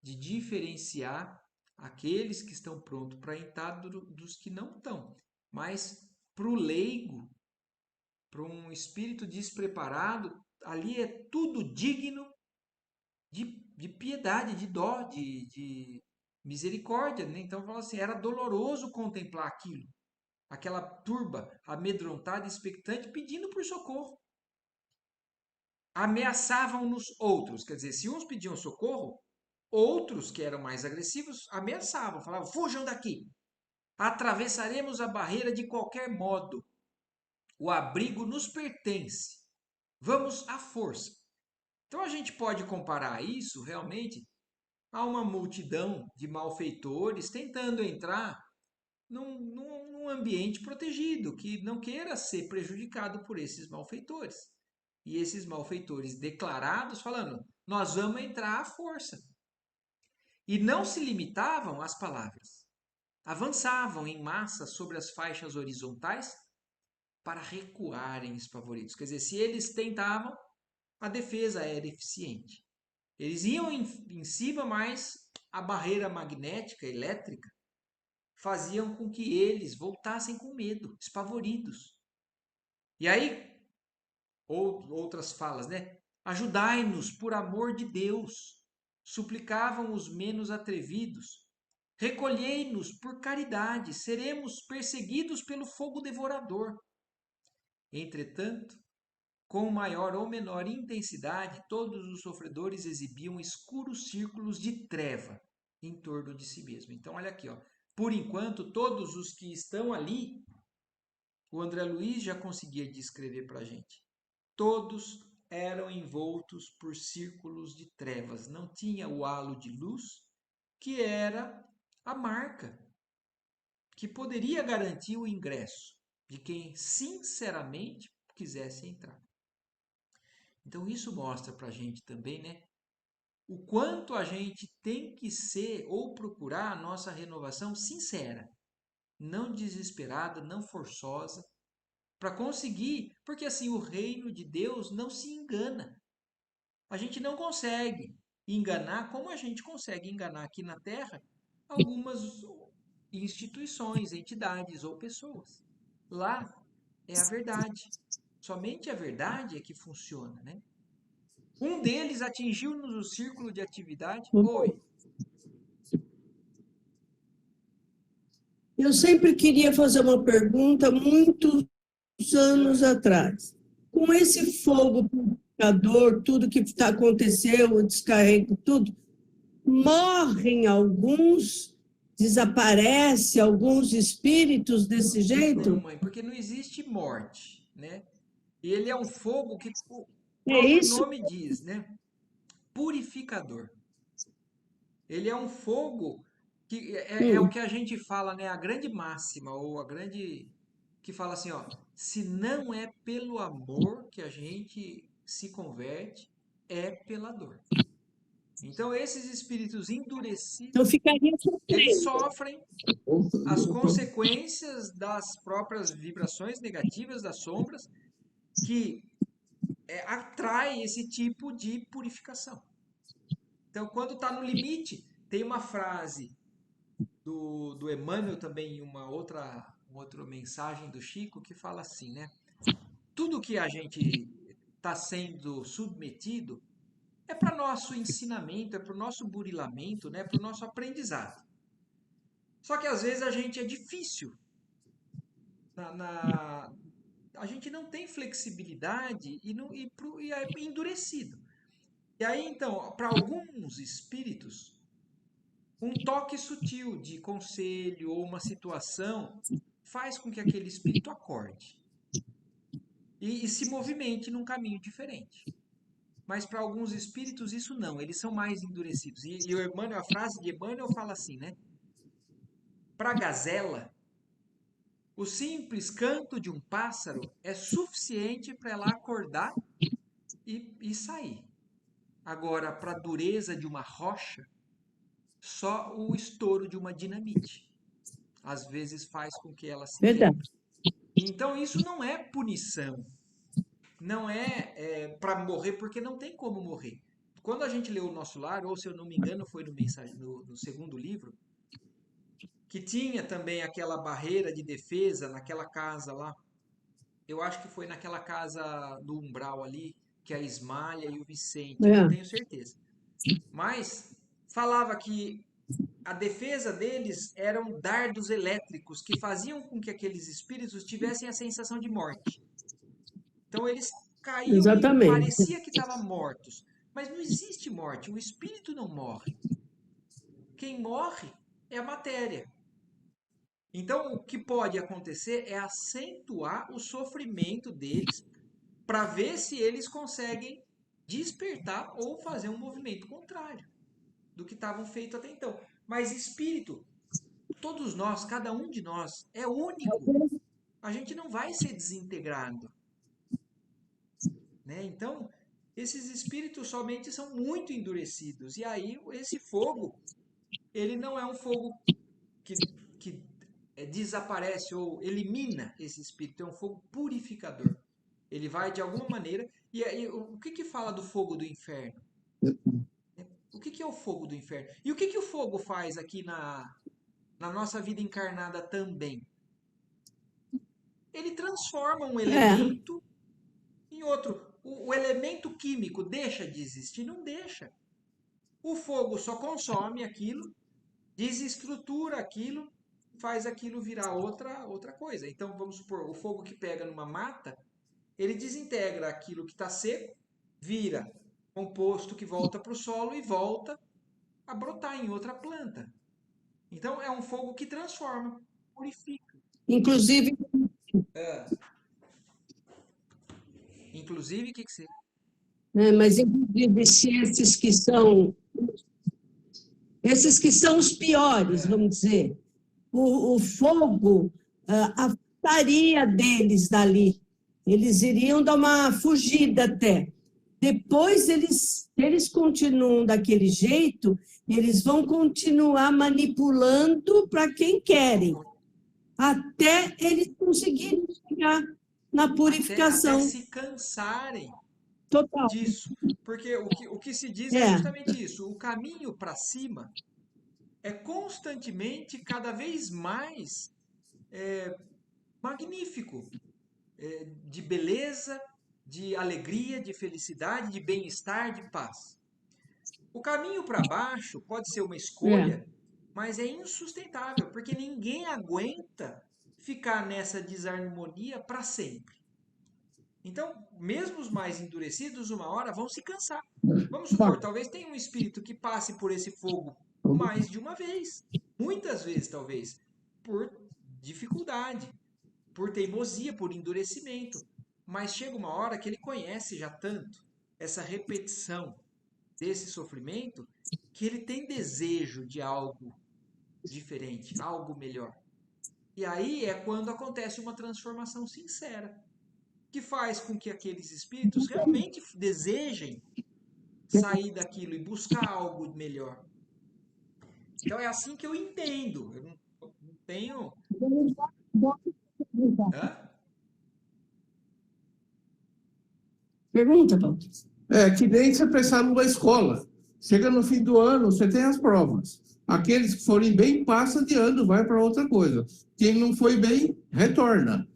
de diferenciar aqueles que estão prontos para entrar dos que não estão. Mas para o leigo, para um espírito despreparado, ali é tudo digno de piedade, de dó, de misericórdia, né? Então, fala assim, era doloroso contemplar aquilo, aquela turba amedrontada, expectante, pedindo por socorro. Ameaçavam-nos outros, quer dizer, se uns pediam socorro, outros que eram mais agressivos ameaçavam, falavam: fujam daqui, atravessaremos a barreira de qualquer modo, o abrigo nos pertence, vamos à força. Então a gente pode comparar isso realmente a uma multidão de malfeitores tentando entrar num ambiente protegido, que não queira ser prejudicado por esses malfeitores. E esses malfeitores declarados falando: nós vamos entrar à força. E não se limitavam às palavras. Avançavam em massa sobre as faixas horizontais para recuarem espavoridos. Quer dizer, se eles tentavam, a defesa era eficiente. Eles iam em cima, mas a barreira magnética, elétrica, faziam com que eles voltassem com medo, espavoridos. E aí, outras falas, né? Ajudai-nos por amor de Deus, suplicavam os menos atrevidos. Recolhei-nos por caridade, seremos perseguidos pelo fogo devorador. Entretanto, com maior ou menor intensidade, todos os sofredores exibiam escuros círculos de treva em torno de si mesmo. Então, olha aqui, ó. Por enquanto, todos os que estão ali, o André Luiz já conseguia descrever para a gente. Todos eram envoltos por círculos de trevas. Não tinha o halo de luz, que era a marca que poderia garantir o ingresso de quem sinceramente quisesse entrar. Então isso mostra para a gente também, né? O quanto a gente tem que ser ou procurar a nossa renovação sincera, não desesperada, não forçosa, para conseguir, porque assim o reino de Deus não se engana. A gente não consegue enganar como a gente consegue enganar aqui na Terra algumas instituições, entidades ou pessoas. Lá é a verdade. Somente a verdade é que funciona, né? Um deles atingiu-nos o círculo de atividade. Oi. Eu sempre queria fazer uma pergunta muitos anos atrás. Com esse fogo purificador, tudo que aconteceu, o descarrego, tudo, morrem alguns, desaparece alguns espíritos desse Não, jeito? mãe, porque não existe morte, né? Ele é um fogo que o É próprio isso? nome diz, né? Purificador. Ele é um fogo que é o Hum. que a gente fala, né? A grande máxima, ou a grande. Que fala assim, ó. Se não é pelo amor que a gente se converte, é pela dor. Então, esses espíritos endurecidos, Eu ficaria eles sofrendo. sofrem as consequências das próprias vibrações negativas das sombras que atrai esse tipo de purificação. Então, quando está no limite, tem uma frase do Emmanuel também em um outra mensagem do Chico que fala assim, né? Tudo que a gente está sendo submetido é para nosso ensinamento, é para o nosso burilamento, né? Para o nosso aprendizado. Só que às vezes a gente é difícil. A gente não tem flexibilidade e é endurecido. E aí, então, para alguns espíritos, um toque sutil de conselho ou uma situação faz com que aquele espírito acorde e se movimente num caminho diferente. Mas para alguns espíritos isso não, eles são mais endurecidos. E o Emmanuel, a frase de Emmanuel fala assim, né? Para a gazela, o simples canto de um pássaro é suficiente para ela acordar e sair. Agora, para a dureza de uma rocha, só o estouro de uma dinamite às vezes faz com que ela se Verdade. quebre. Então, isso não é punição, não é, para morrer, porque não tem como morrer. Quando a gente leu o Nosso Lar, ou se eu não me engano, foi no segundo livro, que tinha também aquela barreira de defesa naquela casa lá. Eu acho que foi naquela casa do umbral ali, que a Ismália e o Vicente, não É. tenho certeza. Mas falava que a defesa deles eram dardos elétricos que faziam com que aqueles espíritos tivessem a sensação de morte. Então eles caíam e Exatamente. parecia que estavam mortos. Mas não existe morte, o espírito não morre. Quem morre é a matéria. Então o que pode acontecer é acentuar o sofrimento deles para ver se eles conseguem despertar ou fazer um movimento contrário do que estavam feito até então. Mas espírito, todos nós, cada um de nós, é único. A gente não vai ser desintegrado, né? Então, esses espíritos somente são muito endurecidos. E aí, esse fogo, ele não é um fogo que desaparece ou elimina esse espírito, é um fogo purificador. Ele vai, de alguma maneira... E aí, o que fala do fogo do inferno? O que é o fogo do inferno? E o que o fogo faz aqui na nossa vida encarnada também? Ele transforma um É. elemento em outro. O elemento químico deixa de existir? Não deixa. O fogo só consome aquilo, desestrutura aquilo, faz aquilo virar outra coisa. Então, vamos supor, o fogo que pega numa mata, ele desintegra aquilo que está seco, vira composto que volta para o solo e volta a brotar em outra planta. Então, é um fogo que transforma, purifica. Inclusive, Inclusive, o que você... mas inclusive se esses que são os piores, vamos dizer, o fogo afastaria deles dali. Eles iriam dar uma fugida até. Depois, eles continuam daquele jeito, eles vão continuar manipulando para quem querem, até eles conseguirem chegar na purificação. Até se cansarem Total. disso. Porque o que se diz é É. justamente isso. O caminho para cima é constantemente, cada vez mais magnífico. De beleza, de alegria, de felicidade, de bem-estar, de paz. O caminho para baixo pode ser uma escolha, mas é insustentável, porque ninguém aguenta ficar nessa desarmonia para sempre. Então, mesmo os mais endurecidos, uma hora vão se cansar. Vamos supor, talvez tenha um espírito que passe por esse fogo mais de uma vez, muitas vezes talvez, por dificuldade, por teimosia, por endurecimento. Mas chega uma hora que ele conhece já tanto essa repetição desse sofrimento que ele tem desejo de algo diferente, algo melhor. E aí é quando acontece uma transformação sincera, que faz com que aqueles espíritos realmente desejem sair daquilo e buscar algo melhor. Então é assim que eu entendo. Eu não tenho... Hã? Pergunta, Paulo. É que nem você prestar numa escola. Chega no fim do ano, você tem as provas. Aqueles que forem bem, passa de ano, vai para outra coisa. Quem não foi bem, retorna.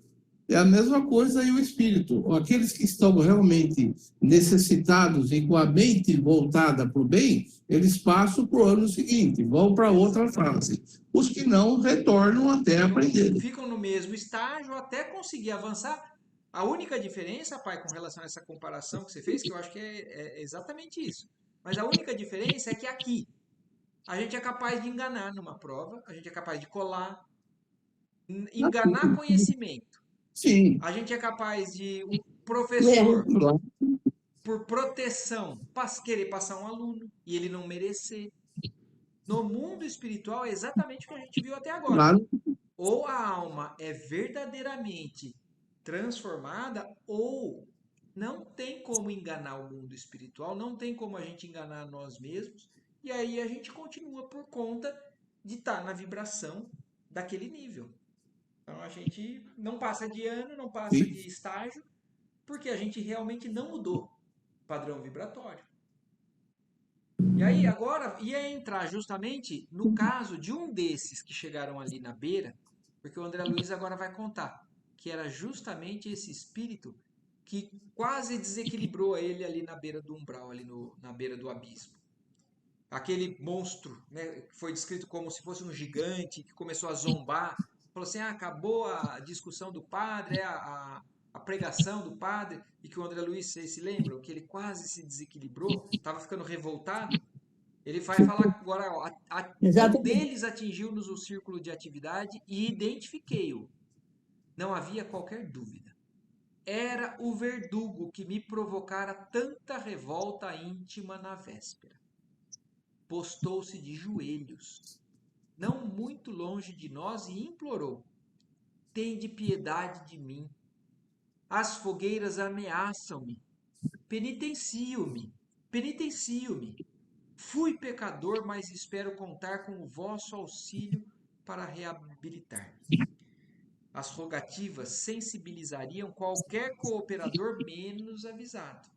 É a mesma coisa e o espírito. Aqueles que estão realmente necessitados e com a mente voltada para o bem, eles passam para o ano seguinte, vão para outra fase. Os que não, retornam até aprender. Ficam no mesmo estágio até conseguir avançar. A única diferença, pai, com relação a essa comparação que você fez, que eu acho que é exatamente isso. Mas a única diferença é que aqui a gente é capaz de enganar numa prova, a gente é capaz de colar, enganar conhecimento. Sim. A gente é capaz de um professor, Claro. por proteção, querer passar um aluno e ele não merecer. No mundo espiritual é exatamente o que a gente viu até agora. Claro. Ou a alma é verdadeiramente transformada, ou não tem como enganar o mundo espiritual, não tem como a gente enganar nós mesmos, e aí a gente continua por conta de estar na vibração daquele nível. Então a gente não passa de ano, não passa Sim. de estágio, porque a gente realmente não mudou o padrão vibratório. E aí agora ia entrar justamente no caso de um desses que chegaram ali na beira, porque o André Luiz agora vai contar, que era justamente esse espírito que quase desequilibrou ele ali na beira do umbral, ali na beira do abismo. Aquele monstro, né, que foi descrito como se fosse um gigante, que começou a zombar, falou assim, acabou a discussão do padre, a pregação do padre, e que o André Luiz, vocês se lembram, que ele quase se desequilibrou, estava ficando revoltado. Ele vai falar agora, ó, um Exatamente. deles atingiu-nos o círculo de atividade e identifiquei-o. Não havia qualquer dúvida. Era o verdugo que me provocara tanta revolta íntima na véspera. Postou-se de joelhos, não muito longe de nós, e implorou: tende piedade de mim. As fogueiras ameaçam-me. Penitencio-me, penitencio-me. Fui pecador, mas espero contar com o vosso auxílio para reabilitar-me. As rogativas sensibilizariam qualquer cooperador menos avisado.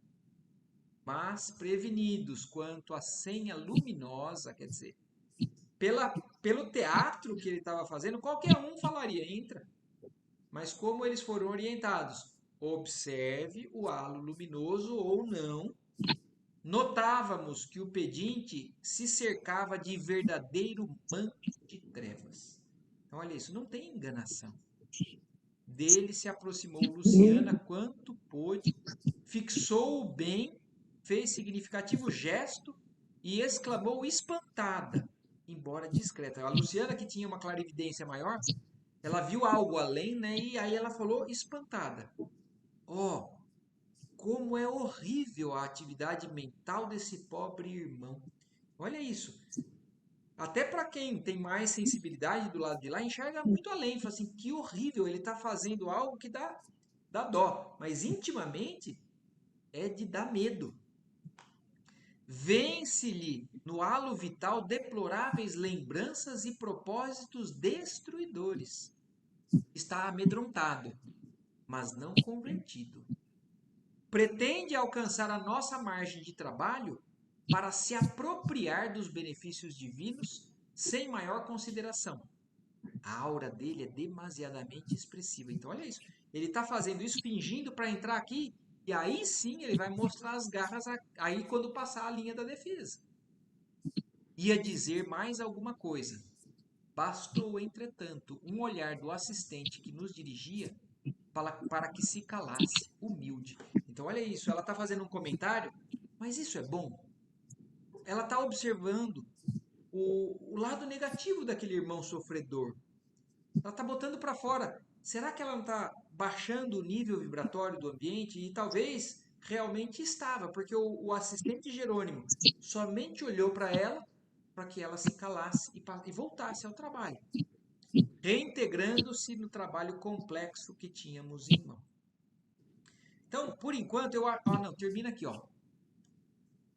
Mas prevenidos quanto à senha luminosa, quer dizer, pelo teatro que ele estava fazendo, qualquer um falaria, entra. Mas como eles foram orientados, observe o halo luminoso ou não, notávamos que o pedinte se cercava de verdadeiro manto de trevas. Então, olha isso, não tem enganação. Dele se aproximou Luciana quanto pôde, fixou-o bem, fez significativo gesto e exclamou espantada, embora discreta. A Luciana, que tinha uma clarividência maior, ela viu algo além, né? E aí ela falou espantada: ó, como é horrível a atividade mental desse pobre irmão. Olha isso. Até para quem tem mais sensibilidade do lado de lá, enxerga muito além. Fala assim, que horrível, ele está fazendo algo que dá dó. Mas intimamente é de dar medo. Vence-lhe no halo vital deploráveis lembranças e propósitos destruidores. Está amedrontado, mas não convertido. Pretende alcançar a nossa margem de trabalho para se apropriar dos benefícios divinos sem maior consideração. A aura dele é demasiadamente expressiva. Então, olha isso. Ele está fazendo isso fingindo para entrar aqui, e aí sim ele vai mostrar as garras aí quando passar a linha da defesa. Ia dizer mais alguma coisa. Bastou, entretanto, um olhar do assistente que nos dirigia para que se calasse, humilde. Então, olha isso, ela está fazendo um comentário, mas isso é bom. Ela está observando o lado negativo daquele irmão sofredor. Ela está botando para fora. Será que ela não está baixando o nível vibratório do ambiente? E talvez realmente estava, porque o assistente Jerônimo somente olhou para ela para que ela se calasse e voltasse ao trabalho, reintegrando-se no trabalho complexo que tínhamos em mão. Então, por enquanto, não, termina aqui, ó.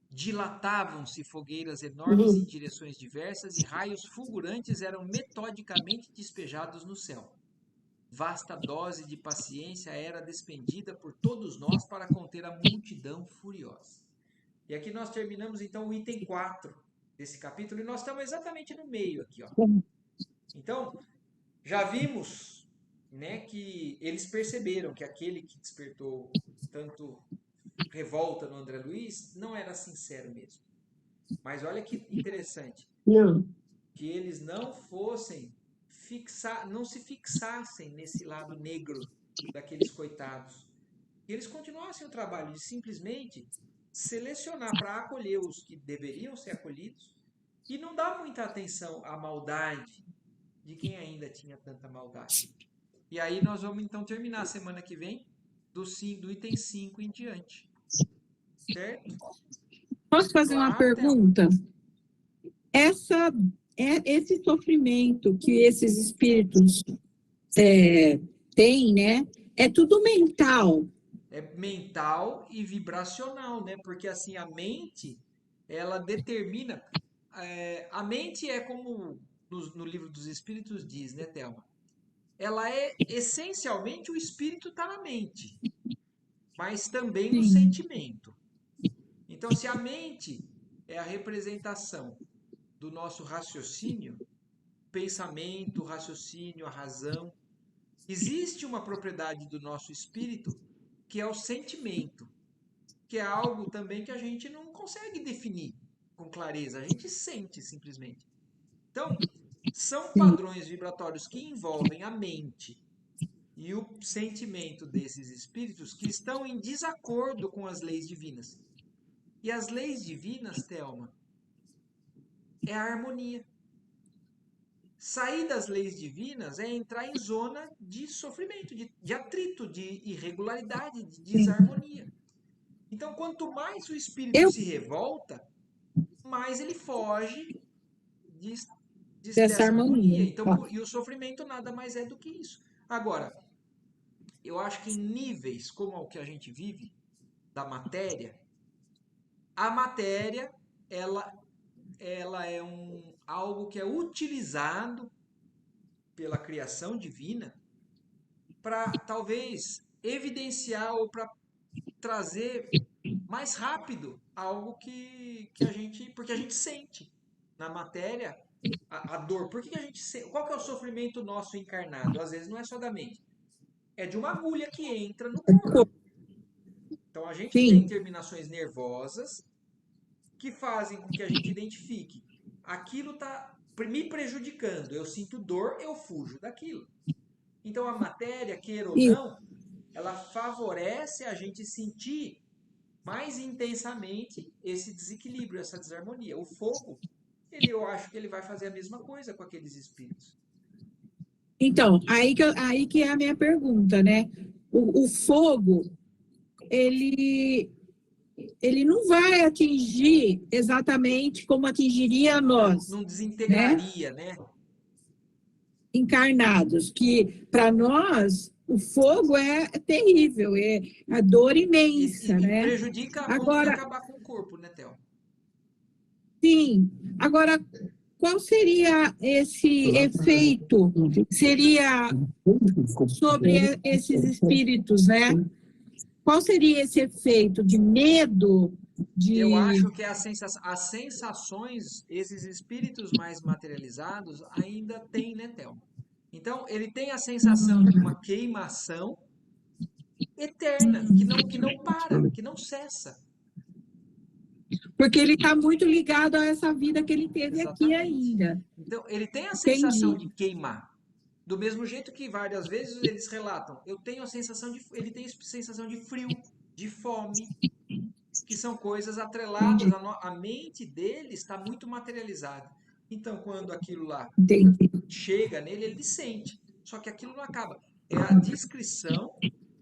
Dilatavam-se fogueiras enormes em direções diversas e raios fulgurantes eram metodicamente despejados no céu. Vasta dose de paciência era despendida por todos nós para conter a multidão furiosa. E aqui nós terminamos, então, o item 4 desse capítulo, e nós estamos exatamente no meio aqui, ó. Então, já vimos, né, que eles perceberam que aquele que despertou tanto revolta no André Luiz não era sincero mesmo. Mas olha que interessante, Não. que eles não fossem não se fixassem nesse lado negro daqueles coitados. E eles continuassem o trabalho de simplesmente selecionar para acolher os que deveriam ser acolhidos e não dar muita atenção à maldade de quem ainda tinha tanta maldade. E aí nós vamos então terminar a semana que vem do item 5 em diante. Certo? Posso fazer uma Claro, Thelma. pergunta? Esse sofrimento que esses espíritos têm, né? É tudo mental. É mental e vibracional, né? Porque assim, a mente, ela determina. A mente é como no livro dos Espíritos diz, né, Thelma? Ela é essencialmente o espírito está na mente, mas também no Sim. sentimento. Então, se a mente é a representação do nosso raciocínio, pensamento, raciocínio, a razão, existe uma propriedade do nosso espírito que é o sentimento, que é algo também que a gente não consegue definir com clareza, a gente sente simplesmente. Então, são padrões vibratórios que envolvem a mente e o sentimento desses espíritos que estão em desacordo com as leis divinas. E as leis divinas, Thelma, é a harmonia. Sair das leis divinas é entrar em zona de sofrimento, de atrito, de irregularidade, de desarmonia. Então, quanto mais o espírito se revolta, mais ele foge dessa harmonia. Então, e o sofrimento nada mais é do que isso. Agora, eu acho que em níveis como o que a gente vive, da matéria, a matéria, ela é algo que é utilizado pela criação divina para talvez evidenciar ou para trazer mais rápido algo que a gente, porque a gente sente na matéria a dor. Por que a gente sente? Qual que é o sofrimento nosso encarnado? Às vezes não é só da mente, é de uma agulha que entra no corpo. Então a gente tem terminações nervosas que fazem com que a gente identifique aquilo está me prejudicando, eu sinto dor, eu fujo daquilo. Então a matéria, queira ou não, ela favorece a gente sentir mais intensamente esse desequilíbrio, essa desarmonia. O fogo, eu acho que ele vai fazer a mesma coisa com aqueles espíritos. Então, aí que é a minha pergunta, né? O fogo, ele não vai atingir exatamente como atingiria nós. Não desintegraria, né? Encarnados, que para nós o fogo é terrível, é a dor imensa, né? Prejudica a ponto de acabar com o corpo, né, Théo? Sim. Agora, qual seria esse efeito? Seria sobre esses espíritos, né? Qual seria esse efeito de medo? Eu acho que as sensações, esses espíritos mais materializados ainda têm, né, Théo? Então, ele tem a sensação de uma queimação eterna, que não para, que não cessa. Porque ele está muito ligado a essa vida que ele teve aqui ainda. Então, ele tem a sensação de queimar. Do mesmo jeito que várias vezes eles relatam, ele tem a sensação de frio, de fome, que são coisas atreladas. A mente dele está muito materializada. Então, quando aquilo lá chega nele, ele sente. Só que aquilo não acaba. É a descrição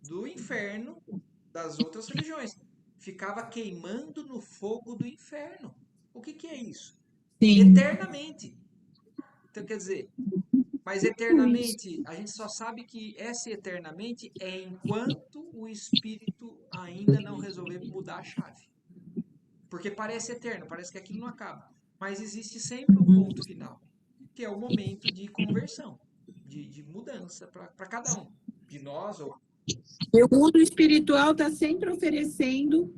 do inferno das outras religiões. Ficava queimando no fogo do inferno. O que é isso? Sim. Eternamente. Então, quer dizer, mas eternamente, a gente só sabe que esse eternamente é enquanto o espírito ainda não resolver mudar a chave. Porque parece eterno, parece que aquilo não acaba. Mas existe sempre um ponto final, que é o momento de conversão, de mudança para cada um, de nós. O mundo espiritual está sempre oferecendo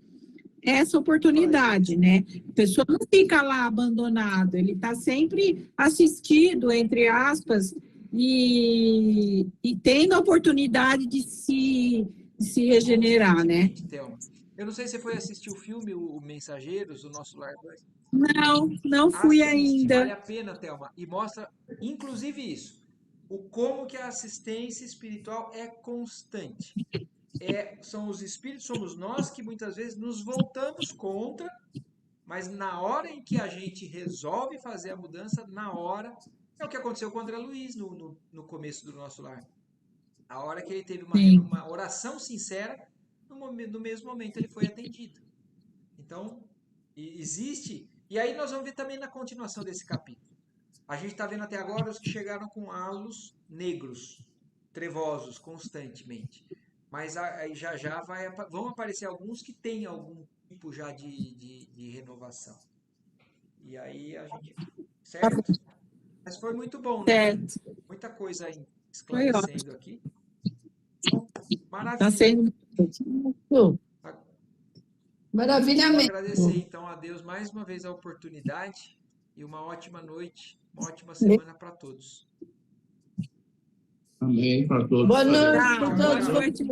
essa oportunidade, né? A pessoa não fica lá abandonado, ele está sempre assistido, entre aspas, e tendo a oportunidade de se regenerar, né? Thelma. Eu não sei se você foi assistir o filme O Mensageiros, o Nosso Lar 2. Não fui Assiste, vale ainda. a pena, Thelma. E mostra, inclusive, isso. O como que a assistência espiritual é constante. São os espíritos, somos nós que muitas vezes nos voltamos contra, mas na hora em que a gente resolve fazer a mudança, na hora, é o que aconteceu com o André Luiz no começo do Nosso Lar. A hora que ele teve Sim. uma oração sincera, no mesmo momento ele foi atendido. Então, existe. E aí nós vamos ver também na continuação desse capítulo. A gente está vendo até agora os que chegaram com halos negros, trevosos, constantemente. Mas aí já vão aparecer alguns que têm algum tipo já de renovação. E aí a gente. Certo? Mas foi muito bom, né? Certo. Muita coisa Foi esclarecendo aqui. Está Maravilha. sendo Maravilha Vou mesmo. agradecer então a Deus mais uma vez a oportunidade e uma ótima noite, uma ótima semana para todos. Amém para todos. Boa noite Adeus. para Boa todos. noite.